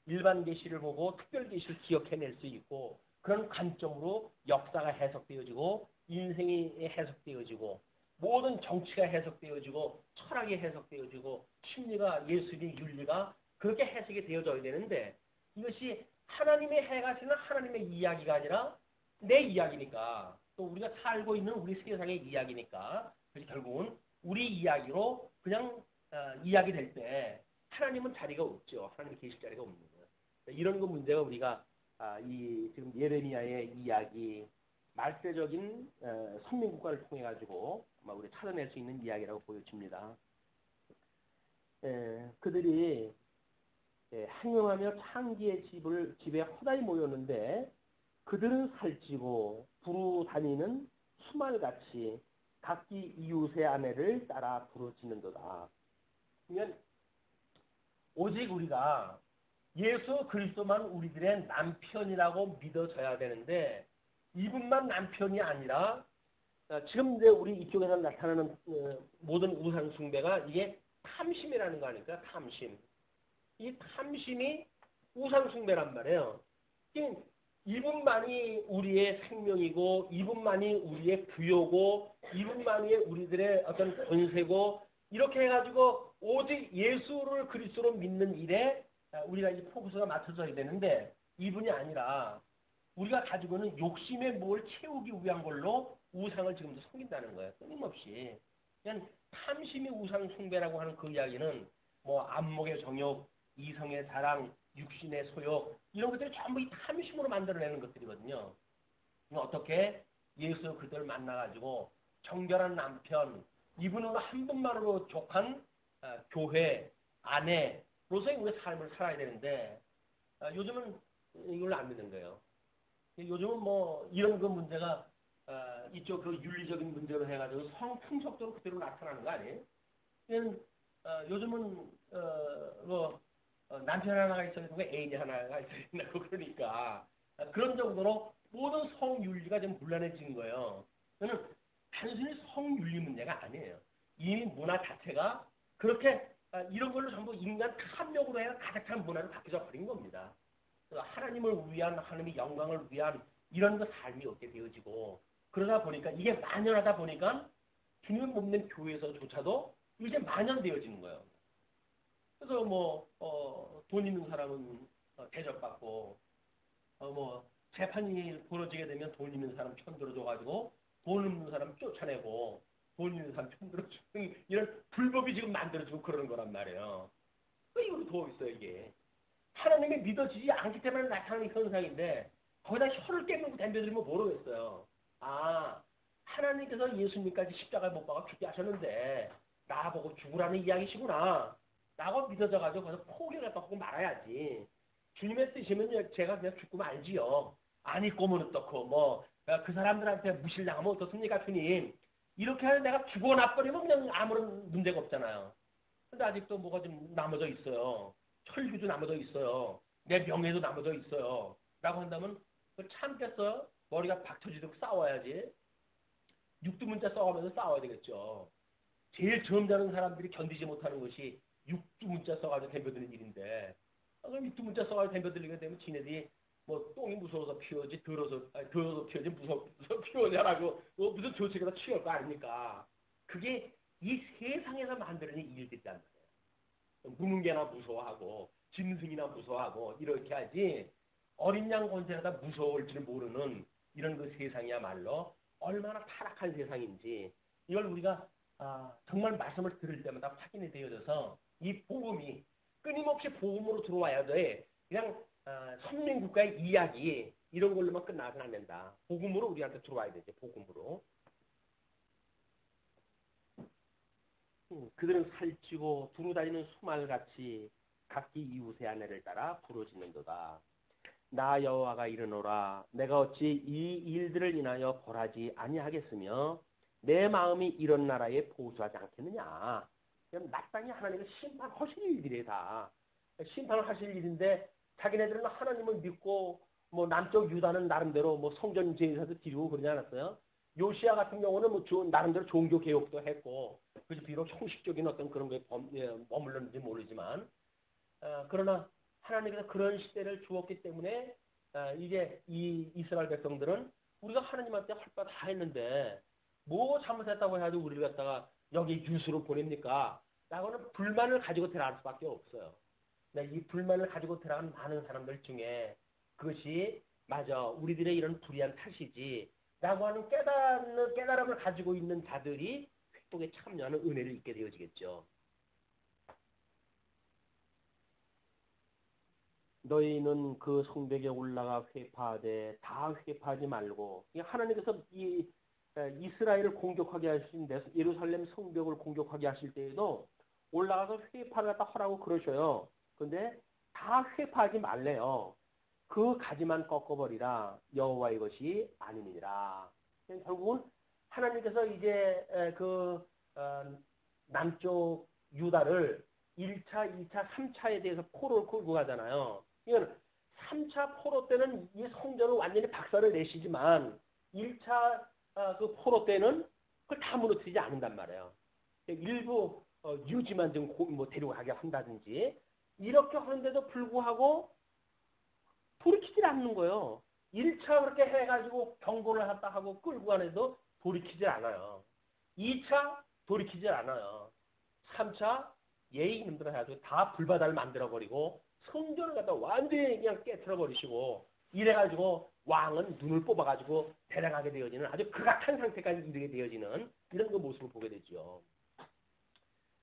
Speaker 1: 일반 계시를 보고 특별 계시를 기억해낼 수 있고, 그런 관점으로 역사가 해석되어지고 인생이 해석되어지고 모든 정치가 해석되어지고 철학이 해석되어지고 심리가, 예술이, 윤리가 그렇게 해석이 되어져야 되는데, 이것이 하나님의 해가시는 하나님의 이야기가 아니라 내 이야기니까, 또 우리가 살고 있는 우리 세상의 이야기니까, 결국은 우리 이야기로 그냥 이야기될 때 하나님은 자리가 없죠. 하나님이 계실 자리가 없는 거예요. 이런 거 문제가 우리가 이 지금 예레미야의 이야기, 말세적인 선민국가를 통해 가지고 아마 우리 찾아낼 수 있는 이야기라고 보여집니다. 그들이 항영하며 창기의 집에 허다히 모였는데, 그들은 살찌고 부르 다니는 수말같이 각기 이웃의 아내를 따라 부르짖는도다. 그러면 오직 우리가 예수 그리스도만 우리들의 남편이라고 믿어져야 되는데, 이분만 남편이 아니라 지금 이제 우리 이쪽에서 나타나는 모든 우상 숭배가 이게 탐심이라는 거 아닙니까? 탐심. 이 탐심이 우상 숭배란 말이에요. 이분만이 우리의 생명이고, 이분만이 우리의 부여고, 이분만이 우리들의 어떤 권세고, 이렇게 해가지고 오직 예수를 그리스도로 믿는 일에 우리가 이제 포커스가 맞춰져야 되는데, 이분이 아니라 우리가 가지고는 욕심에 뭘 채우기 위한 걸로 우상을 지금도 섬긴다는 거예요. 끊임없이. 그냥 탐심이 우상 숭배라고 하는 그 이야기는 뭐 안목의 정욕, 이성의 사랑, 육신의 소욕, 이런 것들이 전부 이 탐심으로 만들어내는 것들이거든요. 어떻게 예수 그들을 만나가지고 정결한 남편, 이분으로 한 분만으로 족한 교회, 아내로서의 우리의 삶을 살아야 되는데, 요즘은 이걸 안 믿는 거예요. 요즘은 뭐 이런 그 문제가 이쪽 그 윤리적인 문제로 해가지고 성풍속적으로 그대로 나타나는 거 아니에요? 요즘은 남편 하나가 있어야 되고 애인이 하나가 있어야 된다고, 그러니까 그런 정도로 모든 성윤리가 좀 곤란해진 거예요. 저는 단순히 성윤리 문제가 아니에요. 이미 문화 자체가 그렇게 이런 걸로 전부 인간 탐욕으로 해서 가득 찬 문화로 바뀌어 버린 겁니다. 하나님을 위한, 하나님의 영광을 위한 이런 거 삶이 없게 되어지고, 그러다 보니까 이게 만연하다 보니까 주님을 못 교회에서조차도 이게 만연되어지는 거예요. 그래서 뭐 돈 있는 사람은 대접받고, 뭐 재판이 벌어지게 되면 돈 있는 사람 편들어줘가지고 돈 없는 사람 쫓아내고, 돈 있는 사람 편들어주는 이런 불법이 지금 만들어지고 그러는 거란 말이에요. 이거 더 있어요, 이게. 하나님이 믿어지지 않기 때문에 나타나는 현상인데, 거기다 혀를 깨물고 덤벼들면 모르겠어요. 아, 하나님께서 예수님까지 십자가에 못 박아 죽게 하셨는데 나보고 죽으라는 이야기시구나 라고 믿어져가지고 거기서 포기를 하고 말아야지. 주님의 뜻이면 제가 그냥 죽고 말지요. 아니, 꼬면 어떻고, 뭐 그 사람들한테 무실당하면 어떻습니까, 주님? 이렇게 하면 내가 죽어나버리면 그냥 아무런 문제가 없잖아요. 근데 아직도 뭐가 좀 남아져 있어요. 혈기도 남아져 있어요. 내 명예도 남아져 있어요. 라고 한다면 그걸 참겠어요? 머리가 박쳐지도록 싸워야지. 육두문자 써가면서 싸워야 되겠죠. 제일 처음 자는 사람들이 견디지 못하는 것이 육두문자 써가지고 덤벼드는 일인데, 그럼 육두문자 써가지고 덤벼들리게 되면 지네들이 뭐 똥이 무서워서 피우지 더러서 피우지 무서워서 피우냐라고 무슨 조책에다 취할 거 아닙니까? 그게 이 세상에서 만드는 일들이란 말이에요. 무능계나 무서워하고 짐승이나 무서워하고 이렇게 하지 어린 양 권세하다 무서울 줄 모르는 이런 그 세상이야말로 얼마나 타락한 세상인지 이걸 우리가 정말 말씀을 들을 때마다 확인이 되어져서 이 복음이 끊임없이 복음으로 들어와야 돼. 그냥 선민국가의 이야기 이런 걸로만 끝나서는 안 된다. 복음으로 우리한테 들어와야 되지. 복음으로. 그들은 살찌고 두루 다니는 수말같이 각기 이웃의 아내를 따라 부르짖는도다. 나 여호와가 이르노라. 내가 어찌 이 일들을 인하여 벌하지 아니하겠으며 내 마음이 이런 나라에 보수하지 않겠느냐. 마땅히 하나님을 심판하실 일들이 다. 심판을 하실 일인데 자기네들은 하나님을 믿고 뭐 남쪽 유다는 나름대로 뭐 성전 제사도 드리고 그러지 않았어요? 요시야 같은 경우는 뭐 나름대로 종교 개혁도 했고 그래서 비록 형식적인 어떤 그런 거에 머물렀는지 모르지만 그러나 하나님께서 그런 시대를 주었기 때문에 이제 이 이스라엘 백성들은 우리가 하나님한테 할 바 다 했는데 뭐 잘못했다고 해가지고 우리를 갖다가 여기 유수로 보냅니까? 라고는 불만을 가지고 들어갈 수밖에 없어요. 이 불만을 가지고 들어간 많은 사람들 중에 그것이 맞아 우리들의 이런 불의한 탓이지 라고 하는 깨달음을 가지고 있는 자들이 회복에 참여하는 은혜를 입게 되어지겠죠. 너희는 그 성벽에 올라가 회파하되 다 회파하지 말고 하나님께서 이 이스라엘을 공격하게 하신 데 예루살렘 성벽을 공격하게 하실 때에도 올라가서 회파를 갖다 하라고 그러셔요. 근데 다 회파하지 말래요. 그 가지만 꺾어버리라. 여호와의 것이 아니니라. 결국은 하나님께서 이제 남쪽 유다를 1차, 2차, 3차에 대해서 포로를 끌고 가잖아요. 이건 3차 포로 때는 이 성전을 완전히 박살을 내시지만 1차 그 포로 때는 그걸 다 무너뜨리지 않는단 말이에요. 일부 유지만 좀 데려가게 한다든지 이렇게 하는데도 불구하고 돌이키질 않는 거예요. 1차 그렇게 해가지고 경고를 했다 하고 끌고 가는데도 돌이키질 않아요. 2차 돌이키질 않아요. 3차 예의 힘들어 해가지고 다 불바다를 만들어버리고 성전을 갖다 완전히 그냥 깨트려버리시고 이래가지고 왕은 눈을 뽑아가지고 데려가게 되어지는 아주 극악한 상태까지 이르게 되어지는 이런 그 모습을 보게 되죠.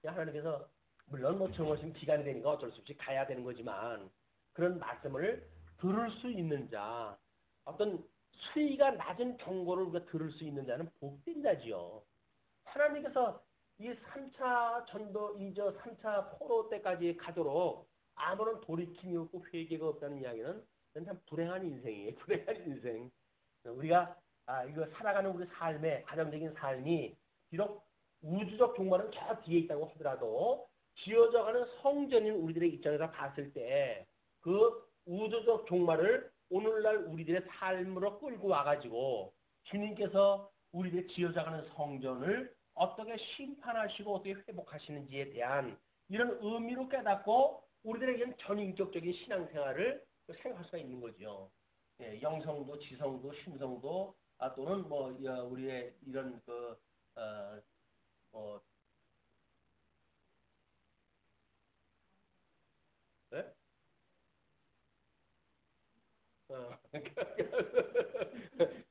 Speaker 1: 하나님께서 물론 뭐 정오심 기간이 되니까 어쩔 수 없이 가야 되는 거지만 그런 말씀을 들을 수 있는 자 어떤 수위가 낮은 경고를 우리가 들을 수 있는 자는 복된 자지요. 하나님께서 이 3차 전도, 3차 포로 때까지 가도록 아무런 돌이킴이 없고 회개가 없다는 이야기는 참 불행한 인생이에요. 불행한 인생. 우리가 이거 살아가는 우리 삶의 가정적인 삶이 비록 우주적 종말은 저 뒤에 있다고 하더라도 지어져가는 성전인 우리들의 입장에서 봤을 때 그 우주적 종말을 오늘날 우리들의 삶으로 끌고 와가지고 주님께서 우리들의 지어져가는 성전을 어떻게 심판하시고 어떻게 회복하시는지에 대한 이런 의미로 깨닫고 우리들에게는 전인격적인 신앙생활을 생각할 수가 있는 거죠. 예, 영성도, 지성도, 심성도 또는 뭐 우리의 이런 네?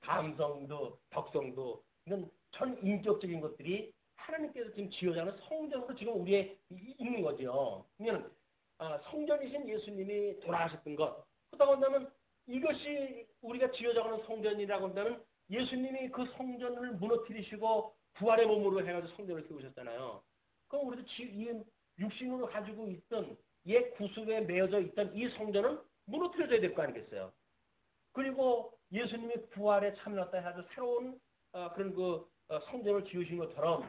Speaker 1: 감성도, 덕성도 이런 전인격적인 것들이 하나님께서 지금 지어자는 성전으로 지금 우리에 있는 거죠. 그러면 성전이신 예수님이 돌아가셨던 것. 그렇다고 한다면 이것이 우리가 지어져가는 성전이라고 한다면 예수님이 그 성전을 무너뜨리시고 부활의 몸으로 해가지고 성전을 세우셨잖아요. 그럼 우리도 이 육신으로 가지고 있던 옛 구습에 매어져 있던 이 성전은 무너뜨려져야 될 거 아니겠어요. 그리고 예수님이 부활에 참여했다 해서 새로운 그런 성전을 지으신 것처럼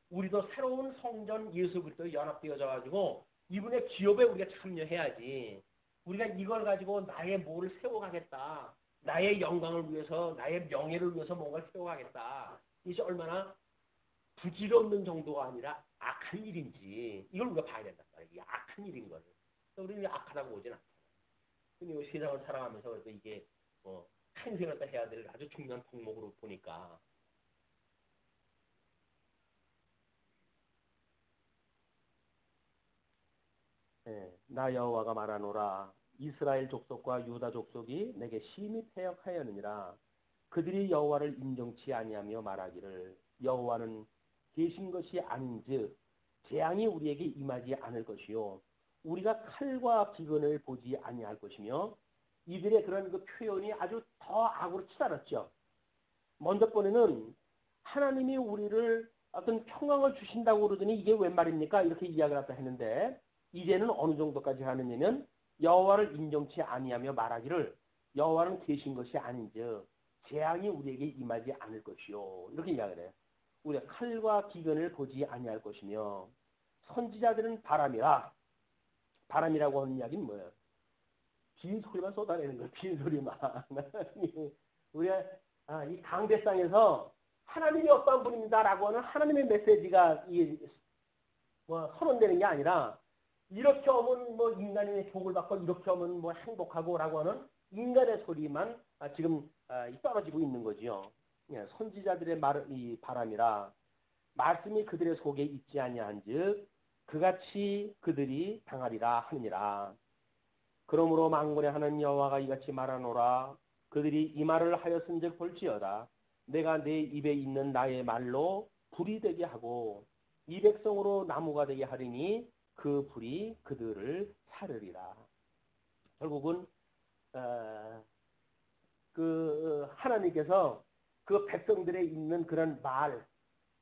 Speaker 1: 우리도 새로운 성전 예수 그리스도에 연합되어져 가지고 이분의 기업에 우리가 참여해야지. 우리가 이걸 가지고 나의 뭐를 세워가겠다. 나의 영광을 위해서, 나의 명예를 위해서 뭔가를 세워가겠다. 이것이 얼마나 부질없는 정도가 아니라 악한 일인지 이걸 우리가 봐야 된다. 이게 악한 일인 거를. 우리는 악하다고 보진 않잖아요. 근데 이 세상을 살아가면서 그래서 이게 탄생을 해야 될 아주 중요한 덕목으로 보니까 나 여호와가 말하노라. 이스라엘 족속과 유다 족속이 내게 심히 패역하였느니라. 그들이 여호와를 인정치 아니하며 말하기를 여호와는 계신 것이 아닌즉 재앙이 우리에게 임하지 않을 것이요 우리가 칼과 기근을 보지 아니할 것이며 이들의 그런 그 표현이 아주 더 악으로 치달았죠. 먼저 번에는 하나님이 우리를 어떤 평강을 주신다고 그러더니 이게 웬 말입니까? 이렇게 이야기를 갖다 했는데 이제는 어느 정도까지 하느냐면 여호와를 인정치 아니하며 말하기를 여호와는 계신 것이 아닌즉 재앙이 우리에게 임하지 않을 것이요 이렇게 이야기를 해요. 우리가 칼과 기근을 보지 아니할 것이며 선지자들은 바람이라고 하는 이야기는 뭐예요? 빈소리만 쏟아내는 거예요. 빈소리만. 우리가 이 강대상에서 하나님이 어떤 분입니다라고 하는 하나님의 메시지가 선언되는 게 아니라 이렇게 하면 뭐 인간의 복을 받고 이렇게 하면 뭐 행복하고라고 하는 인간의 소리만 지금 떨어지고 있는 거지요. 선지자들의 이 바람이라 말씀이 그들의 속에 있지 아니한즉 그같이 그들이 당하리라 하느니라. 그러므로 만군의 하나님 여호와가 이같이 말하노라. 그들이 이 말을 하였은즉 볼지어다. 내가 내 입에 있는 나의 말로 불이 되게 하고 이 백성으로 나무가 되게 하리니 그 불이 그들을 사르리라. 결국은 하나님께서 그 백성들에 있는 그런 말,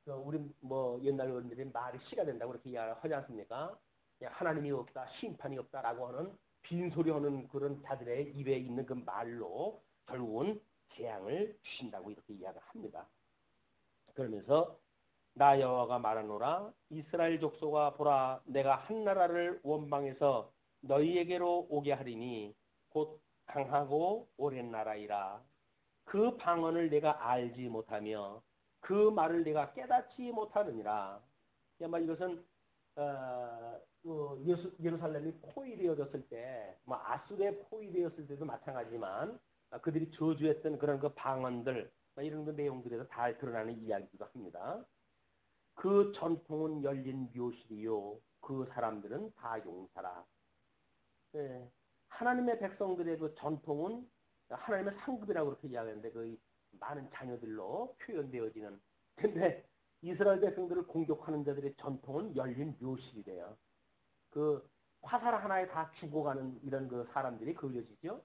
Speaker 1: 우리 뭐 옛날 어른들이 말이 씨가 된다고 그렇게 이야기하지 않습니까? 하나님이 없다, 심판이 없다라고 하는 빈소리하는 그런 자들의 입에 있는 그 말로 결국은 재앙을 주신다고 이렇게 이야기를 합니다. 그러면서 나 여호와가 말하노라. 이스라엘 족속아 보라 내가 한 나라를 원방에서 너희에게로 오게 하리니 곧 강하고 오랜 나라이라. 그 방언을 내가 알지 못하며 그 말을 내가 깨닫지 못하느니라. 아마 이것은 예루살렘이 포위되어졌을 때, 아수르에 포위되었을 때도 마찬가지지만 그들이 저주했던 그런 그 방언들 이런 그 내용들에서 다 드러나는 이야기기도 합니다. 그 전통은 열린 묘실이요 그 사람들은 다 용사라. 하나님의 백성들의 그 전통은 하나님의 상급이라고 그렇게 이야기하는데 그 많은 자녀들로 표현되어지는. 근데 이스라엘 백성들을 공격하는 자들의 전통은 열린 묘실이래요. 그 화살 하나에 다 죽어가는 이런 그 사람들이 그려지죠.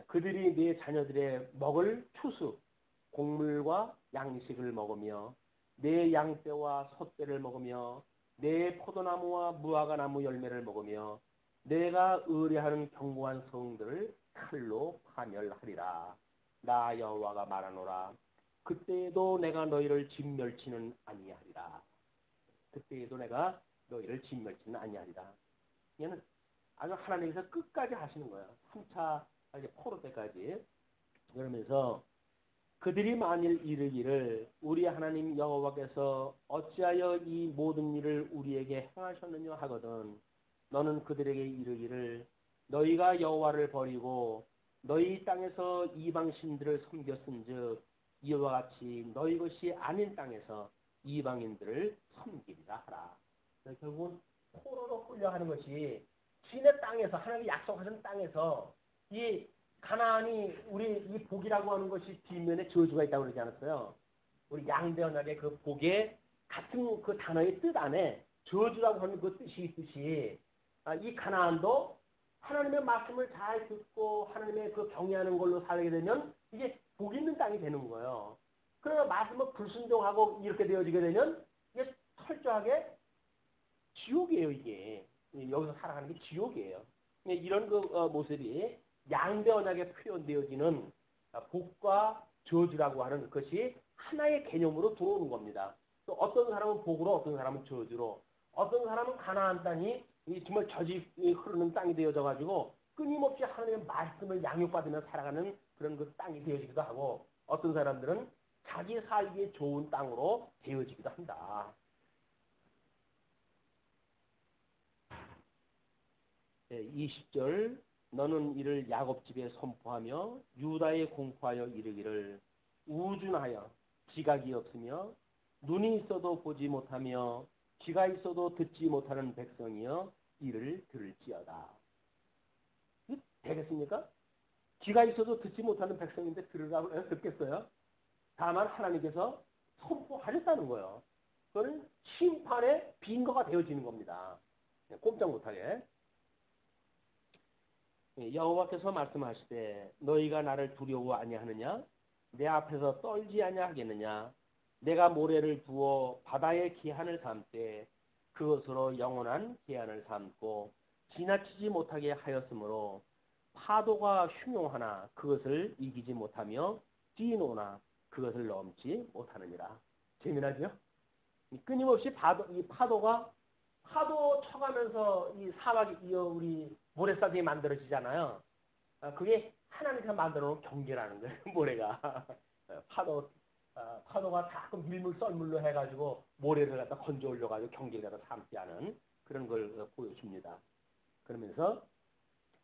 Speaker 1: 그들이 내 자녀들의 먹을 추수, 곡물과 양식을 먹으며 내 양떼와 소떼를 먹으며 내 포도나무와 무화과나무 열매를 먹으며 내가 의뢰하는 견고한 성들을 칼로 파멸하리라. 나 여호와가 말하노라. 그때에도 내가 너희를 진멸치는 아니하리라. 그때에도 내가 너희를 진멸치는 아니하리라. 얘는 아주 하나님께서 끝까지 하시는 거예요. 3차 포로 때까지. 그러면서 그들이 만일 이르기를 우리 하나님 여호와께서 어찌하여 이 모든 일을 우리에게 행하셨느냐 하거든 너는 그들에게 이르기를 너희가 여호와를 버리고 너희 땅에서 이방신들을 섬겼은즉 이와 같이 너희 것이 아닌 땅에서 이방인들을 섬기리라 하라. 결국은 포로로 끌려가는 것이 신의 땅에서 하나님이 약속하신 땅에서 이 가나안이 우리 이 복이라고 하는 것이 뒷면에 저주가 있다고 그러지 않았어요? 우리 양대 언약의 그 복에 같은 그 단어의 뜻 안에 저주라고 하는 그 뜻이 있듯이 이 가나안도 하나님의 말씀을 잘 듣고 하나님의 그 경외하는 걸로 살게 되면 이게 복 있는 땅이 되는 거예요. 그러나 말씀을 불순종하고 이렇게 되어지게 되면 이게 철저하게 지옥이에요, 이게. 여기서 살아가는 게 지옥이에요. 이런 그 모습이 양대 언약에 표현되어지는 복과 저주라고 하는 것이 하나의 개념으로 들어오는 겁니다. 또 어떤 사람은 복으로, 어떤 사람은 저주로, 어떤 사람은 가나안 땅이 정말 젖이 흐르는 땅이 되어져 가지고 끊임없이 하나님의 말씀을 양육받으며 살아가는 그런 그 땅이 되어지기도 하고, 어떤 사람들은 자기 살기에 좋은 땅으로 되어지기도 한다. 20절 너는 이를 야곱 집에 선포하며 유다에 공포하여 이르기를 우준하여 지각이 없으며 눈이 있어도 보지 못하며 귀가 있어도 듣지 못하는 백성이여 이를 들을지어다. 되겠습니까? 귀가 있어도 듣지 못하는 백성인데 들으라고 해서 듣겠어요? 다만 하나님께서 선포하셨다는 거예요. 그거는 심판의 빈거가 되어지는 겁니다. 꼼짝 못하게. 여호와께서 말씀하시되 너희가 나를 두려워 아니하느냐? 내 앞에서 떨지 아니하겠느냐? 내가 모래를 부어 바다의 기한을 삼되 그것으로 영원한 기한을 삼고 지나치지 못하게 하였으므로 파도가 흉용하나 그것을 이기지 못하며 뛰노나 그것을 넘지 못하느니라. 재미나죠? 끊임없이 이 파도가 파도 쳐가면서 이 사막이 우리 모래사장이 만들어지잖아요. 그게 하나님께서 만들어 놓은 경계라는 거예요. 모래가 파도가 자꾸 밀물 썰물로 해가지고 모래를 갖다 건져 올려가지고 경계를 갖다 삼지 않은 그런 걸 보여줍니다. 그러면서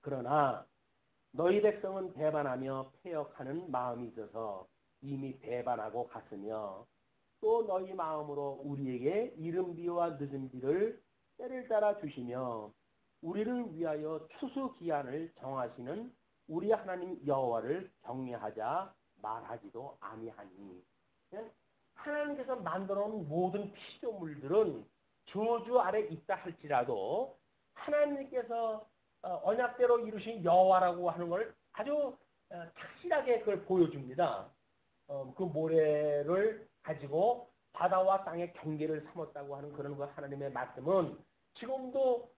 Speaker 1: 그러나 너희 백성은 배반하며 패역하는 마음이 있어서 이미 배반하고 갔으며 또 너희 마음으로 우리에게 이른 비와 늦은 비를 때를 따라 주시며 우리를 위하여 추수 기한을 정하시는 우리 하나님 여호와를 경외하자 말하지도 아니하니. 하나님께서 만들어 놓은 모든 피조물들은 저주 아래 있다 할지라도 하나님께서 언약대로 이루신 여호와라고 하는 걸 아주 확실하게 그걸 보여줍니다. 그 모래를 가지고 바다와 땅의 경계를 삼았다고 하는 그런 그 하나님의 말씀은 지금도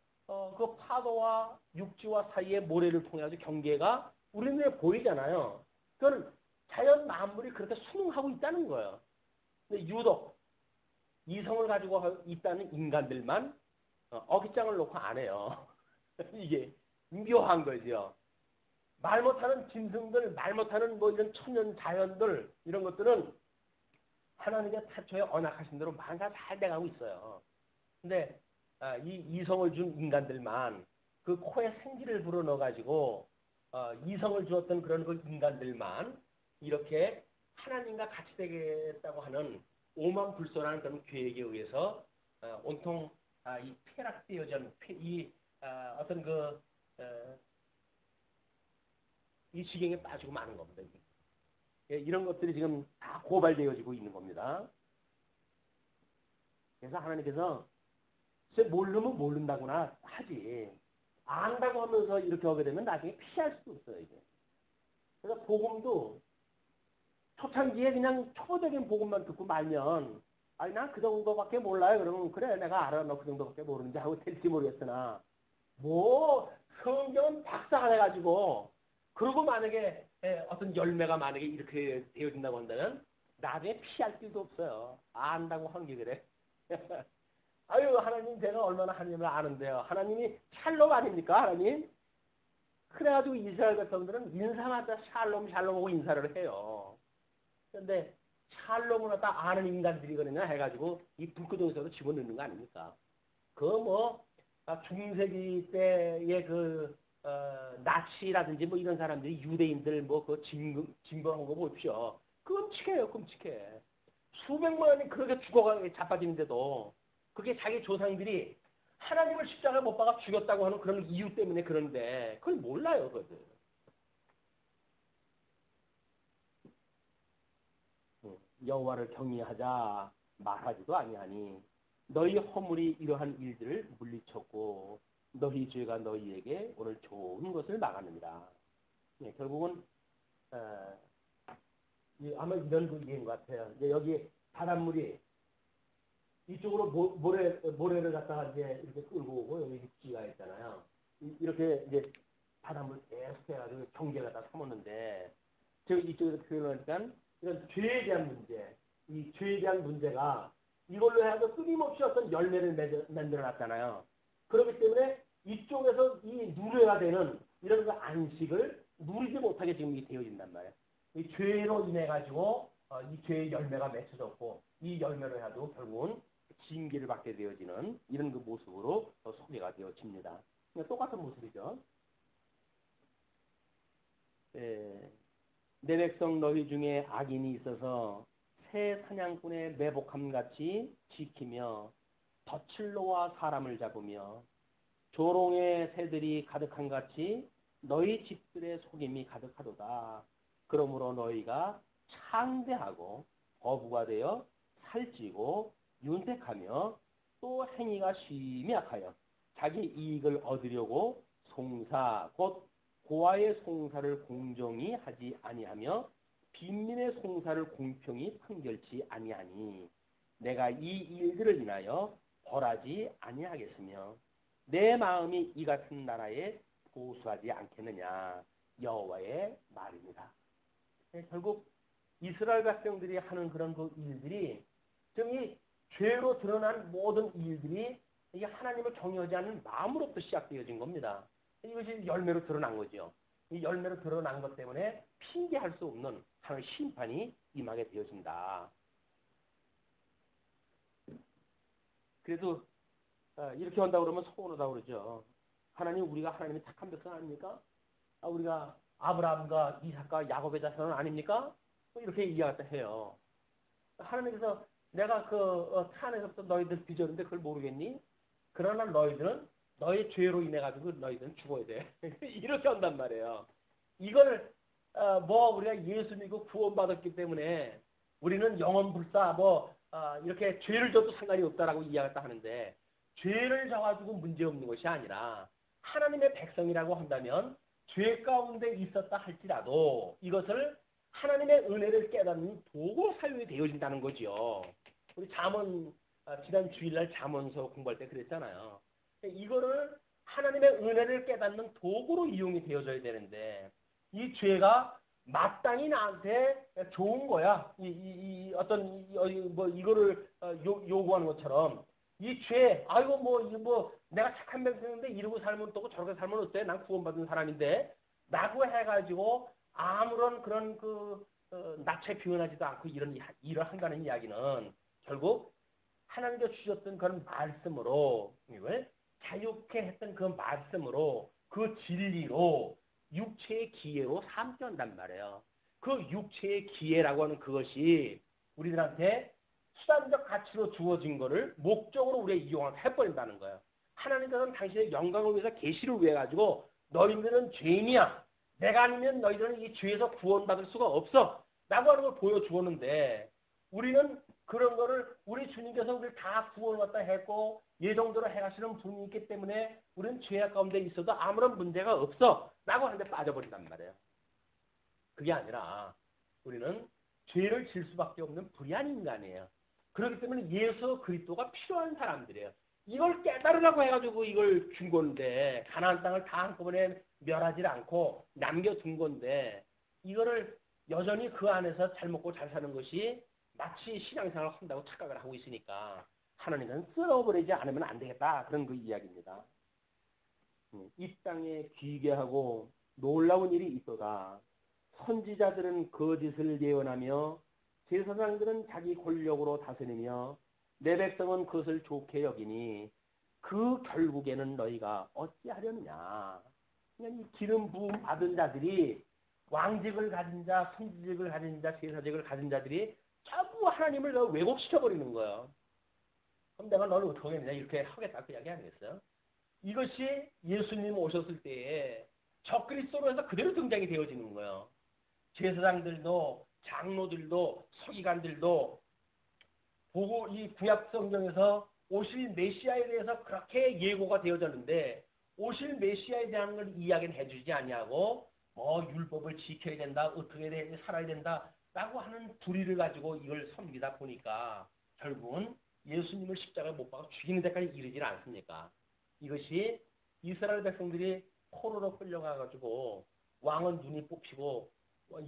Speaker 1: 그 파도와 육지와 사이의 모래를 통해 서 경계가 우리 눈에 보이잖아요. 그건 자연 만물이 그렇게 순응하고 있다는 거예요. 근데 유독 이성을 가지고 있다는 인간들만 어깃장을 놓고 안 해요. 이게 묘한 거죠. 말 못하는 짐승들, 말 못하는 뭐 이런 천연 자연들 이런 것들은 하나님의 태초에 언약하신 대로 만사 잘 돼가고 있어요. 근데 이 이성을 준 인간들만 그 코에 생기를 불어넣어가지고 이성을 주었던 그런 그 인간들만 이렇게 하나님과 같이 되겠다고 하는 오만불손한 그런 계획에 의해서 온통 이 폐락되어진 어떤 이 지경에 빠지고 마는 겁니다. 이런 것들이 지금 다 고발되어지고 있는 겁니다. 그래서 하나님께서 모르면 모른다거나 하지 안다고 하면서 이렇게 하게 되면 나중에 피할 수 없어요. 이게. 그래서 복음도 초창기에 그냥 초보적인 복음만 듣고 말면 아니 난 그 정도밖에 몰라요. 그러면 그래 내가 알아 너 그 정도밖에 모르는지 하고 될지 모르겠으나 뭐 성경은 박사가 돼가지고 그리고 만약에 어떤 열매가 만약에 이렇게 되어진다고 한다면 나중에 피할 길도 없어요. 안다고 한 게 그래. 아유 하나님 제가 얼마나 하나님을 아는데요. 하나님이 샬롬 아닙니까 하나님? 그래가지고 이스라엘 백성들은 인사마다 샬롬 샬롬하고 인사를 해요. 그런데 샬롬을 갖다 아는 인간들이거든요 해가지고 이 불구덩이에서도 집어넣는 거 아닙니까? 그 중세기 때의 나치라든지 뭐 이런 사람들이 유대인들 그 진거한 거 보십시오. 끔찍해요, 끔찍해. 수백만이 그렇게 자빠지는데도 그게 자기 조상들이 하나님을 십자가에 못 박아 죽였다고 하는 그런 이유 때문에 그런데 그걸 몰라요, 그것을. 여호와를 경외하자 말하지도 아니하니 너희 허물이 이러한 일들을 물리쳤고 너희 죄가 너희에게 오늘 좋은 것을 막았느니라. 결국은 아마 이런 얘기인 것 같아요. 이제 여기 바닷물이 이쪽으로 모래를 갖다가 이제 이렇게 끌고 오고 여기 육지가 있잖아요. 이렇게 이제 바닷물 계속 해가지고 경계를 갖다 삼았는데 제가 이쪽에서 표현하니까 이런 죄에 대한 문제, 이 죄에 대한 문제가 이걸로 해서 끊임없이 어떤 열매를 만들어 놨잖아요. 그렇기 때문에 이쪽에서 이 누려야 되는 이런 그 안식을 누리지 못하게 지금 이게 되어진단 말이에요. 이 죄로 인해 가지고 이 죄의 열매가 맺혀졌고 이 열매로 해도 결국은 징계를 받게 되어지는 이런 그 모습으로 소개가 되어집니다. 똑같은 모습이죠. 내 백성 너희 중에 악인이 있어서 새 사냥꾼의 매복함같이 지키며 덫을로와 사람을 잡으며 조롱의 새들이 가득한 같이 너희 집들의 속임이 가득하도다. 그러므로 너희가 창대하고 거부가 되어 살찌고 윤택하며 또 행위가 심히 약하여 자기 이익을 얻으려고 송사 곧 고아의 송사를 공정히 하지 아니하며 빈민의 송사를 공평히 판결치 아니하니 내가 이 일들을 인하여 벌하지 아니하겠으며 내 마음이 이 같은 나라에 보수하지 않겠느냐 여호와의 말입니다. 결국 이스라엘 백성들이 하는 그런 그 일들이 지금 이 죄로 드러난 모든 일들이 이게 하나님을 정의하지 않는 마음으로부터 시작되어진 겁니다. 이것이 열매로 드러난 거죠. 이 열매로 드러난 것 때문에 핑계할 수 없는 하나님의 심판이 임하게 되어진다. 그래도 이렇게 한다고 그러면 서운하다고 그러죠. 하나님 우리가 하나님의 택한 백성 아닙니까? 우리가 아브라함과 이삭과 야곱의 자손은 아닙니까? 이렇게 이야기를 해요. 하나님께서 내가 그 태안에서부터 너희들 빚었는데 그걸 모르겠니? 그러나 너희들은 너의 죄로 인해 가지고 너희들은 죽어야 돼. 이렇게 한단 말이에요. 이걸 우리가 예수 믿고 구원받았기 때문에 우리는 영원불사 이렇게 죄를 져도 상관이 없다라고 이야기를 하는데 죄를 져가지고 문제없는 것이 아니라 하나님의 백성이라고 한다면 죄 가운데 있었다 할지라도 이것을 하나님의 은혜를 깨닫는 도구로 사용이 되어진다는 거죠. 우리 잠언 지난 주일날 잠언서 공부할 때 그랬잖아요. 이거를 하나님의 은혜를 깨닫는 도구로 이용이 되어져야 되는데 이 죄가 마땅히 나한테 좋은 거야. 이거를 요구하는 것처럼 이 죄, 내가 착한 백성인데 이러고 살면 어떠고 저렇게 살면 어때? 난 구원받은 사람인데 라고 해가지고 아무런 그런 낯에 표현하지도 않고 이런 일을 한다는 이야기는 결국 하나님께서 주셨던 그런 말씀으로 자유케 했던 그 말씀으로 그 진리로 육체의 기회로 삼게 한단 말이에요. 그 육체의 기회라고 하는 그것이 우리들한테 수단적 가치로 주어진 거를 목적으로 우리가 이용을 해버린다는 거예요. 하나님께서는 당신의 영광을 위해서 계시를 위해 가지고 너희들은 죄인이야. 내가 아니면 너희들은 이 죄에서 구원받을 수가 없어. 라고 하는 걸 보여주었는데 우리는 그런 거를 우리 주님께서 우리를 다 구원받다 했고 예정대로 해가시는 분이 있기 때문에 우리는 죄악 가운데 있어도 아무런 문제가 없어. 라고 하는데 빠져버린단 말이에요. 그게 아니라 우리는 죄를 질 수밖에 없는 불의한 인간이에요. 그렇기 때문에 예수 그리스도가 필요한 사람들이에요. 이걸 깨달으라고 해가지고 이걸 준 건데 가나안 땅을 다 한꺼번에 멸하지 않고 남겨둔 건데 이거를 여전히 그 안에서 잘 먹고 잘 사는 것이 마치 신앙생활을 한다고 착각을 하고 있으니까 하나님은 쓸어버리지 않으면 안 되겠다. 그런 그 이야기입니다. 이 땅에 기괴하고 놀라운 일이 있도다. 선지자들은 거짓을 예언하며 제사장들은 자기 권력으로 다스리며 내 백성은 그것을 좋게 여기니 그 결국에는 너희가 어찌하려느냐. 그냥 이 기름 부음 받은 자들이 왕직을 가진 자, 선지직을 가진 자, 제사직을 가진 자들이 전부 하나님을 왜곡시켜버리는 거예요. 그럼 내가 너를 어떻게 하겠냐 이렇게 하겠다 그 이야기 아니겠어요? 이것이 예수님 오셨을 때에 적그리스도로 해서 그대로 등장이 되어지는 거예요. 제사장들도 장로들도 서기관들도 보고 이 구약 성경에서 오실 메시아에 대해서 그렇게 예고가 되어졌는데 오실 메시아에 대한 걸 이야기는 해주지 아니하고 율법을 지켜야 된다, 어떻게 살아야 된다 라고 하는 불의를 가지고 이걸 섬기다 보니까 결국은 예수님을 십자가에 못 박아 죽이는 데까지 이르질 않습니까? 이것이 이스라엘 백성들이 포로로 끌려가가지고 왕은 눈이 뽑히고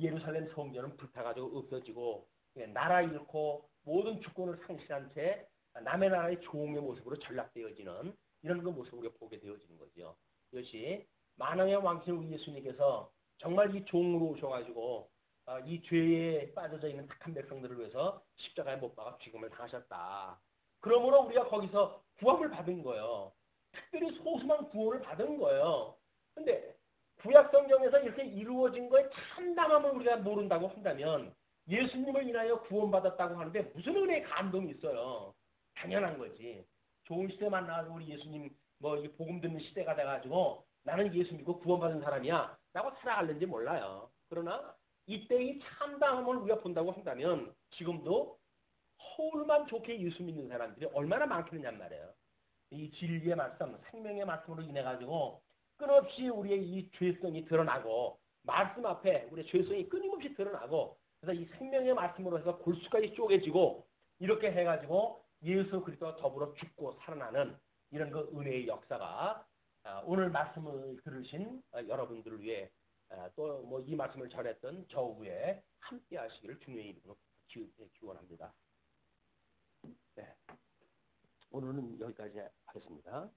Speaker 1: 예루살렘 성전은 불타가지고 없어지고 나라 잃고 모든 주권을 상실한 채 남의 나라의 종의 모습으로 전락되어지는 이런 그 모습을 보게 되어지는 거죠. 이것이 만왕의 왕신 우리 예수님께서 정말 이 종으로 오셔가지고 이 죄에 빠져져 있는 착한 백성들을 위해서 십자가에 못 박아 죽임을 당하셨다. 그러므로 우리가 거기서 구원을 받은 거예요. 특별히 소수만 구원을 받은 거예요. 근데 구약 성경에서 이렇게 이루어진 거에 참담함을 우리가 모른다고 한다면 예수님을 인하여 구원받았다고 하는데 무슨 은혜의 감동이 있어요. 당연한 거지. 좋은 시대 만나가지고 우리 예수님 이 복음 듣는 시대가 돼가지고 나는 예수 믿고 구원받은 사람이야 라고 살아갈는지 몰라요. 그러나 이때 이 참담함을 우리가 본다고 한다면 지금도 허울만 좋게 예수 믿는 사람들이 얼마나 많겠느냔 말이에요. 이 진리의 말씀, 생명의 말씀으로 인해가지고 끊임없이 우리의 이 죄성이 드러나고 말씀 앞에 우리의 죄성이 끊임없이 드러나고 그래서 이 생명의 말씀으로 해서 골수까지 쪼개지고 이렇게 해가지고 예수 그리스도와 더불어 죽고 살아나는 이런 그 은혜의 역사가 오늘 말씀을 들으신 여러분들을 위해 또 이 말씀을 전했던 저 후에 함께 하시기를 주님의 이름으로 기원합니다. 네. 오늘은 여기까지 하겠습니다.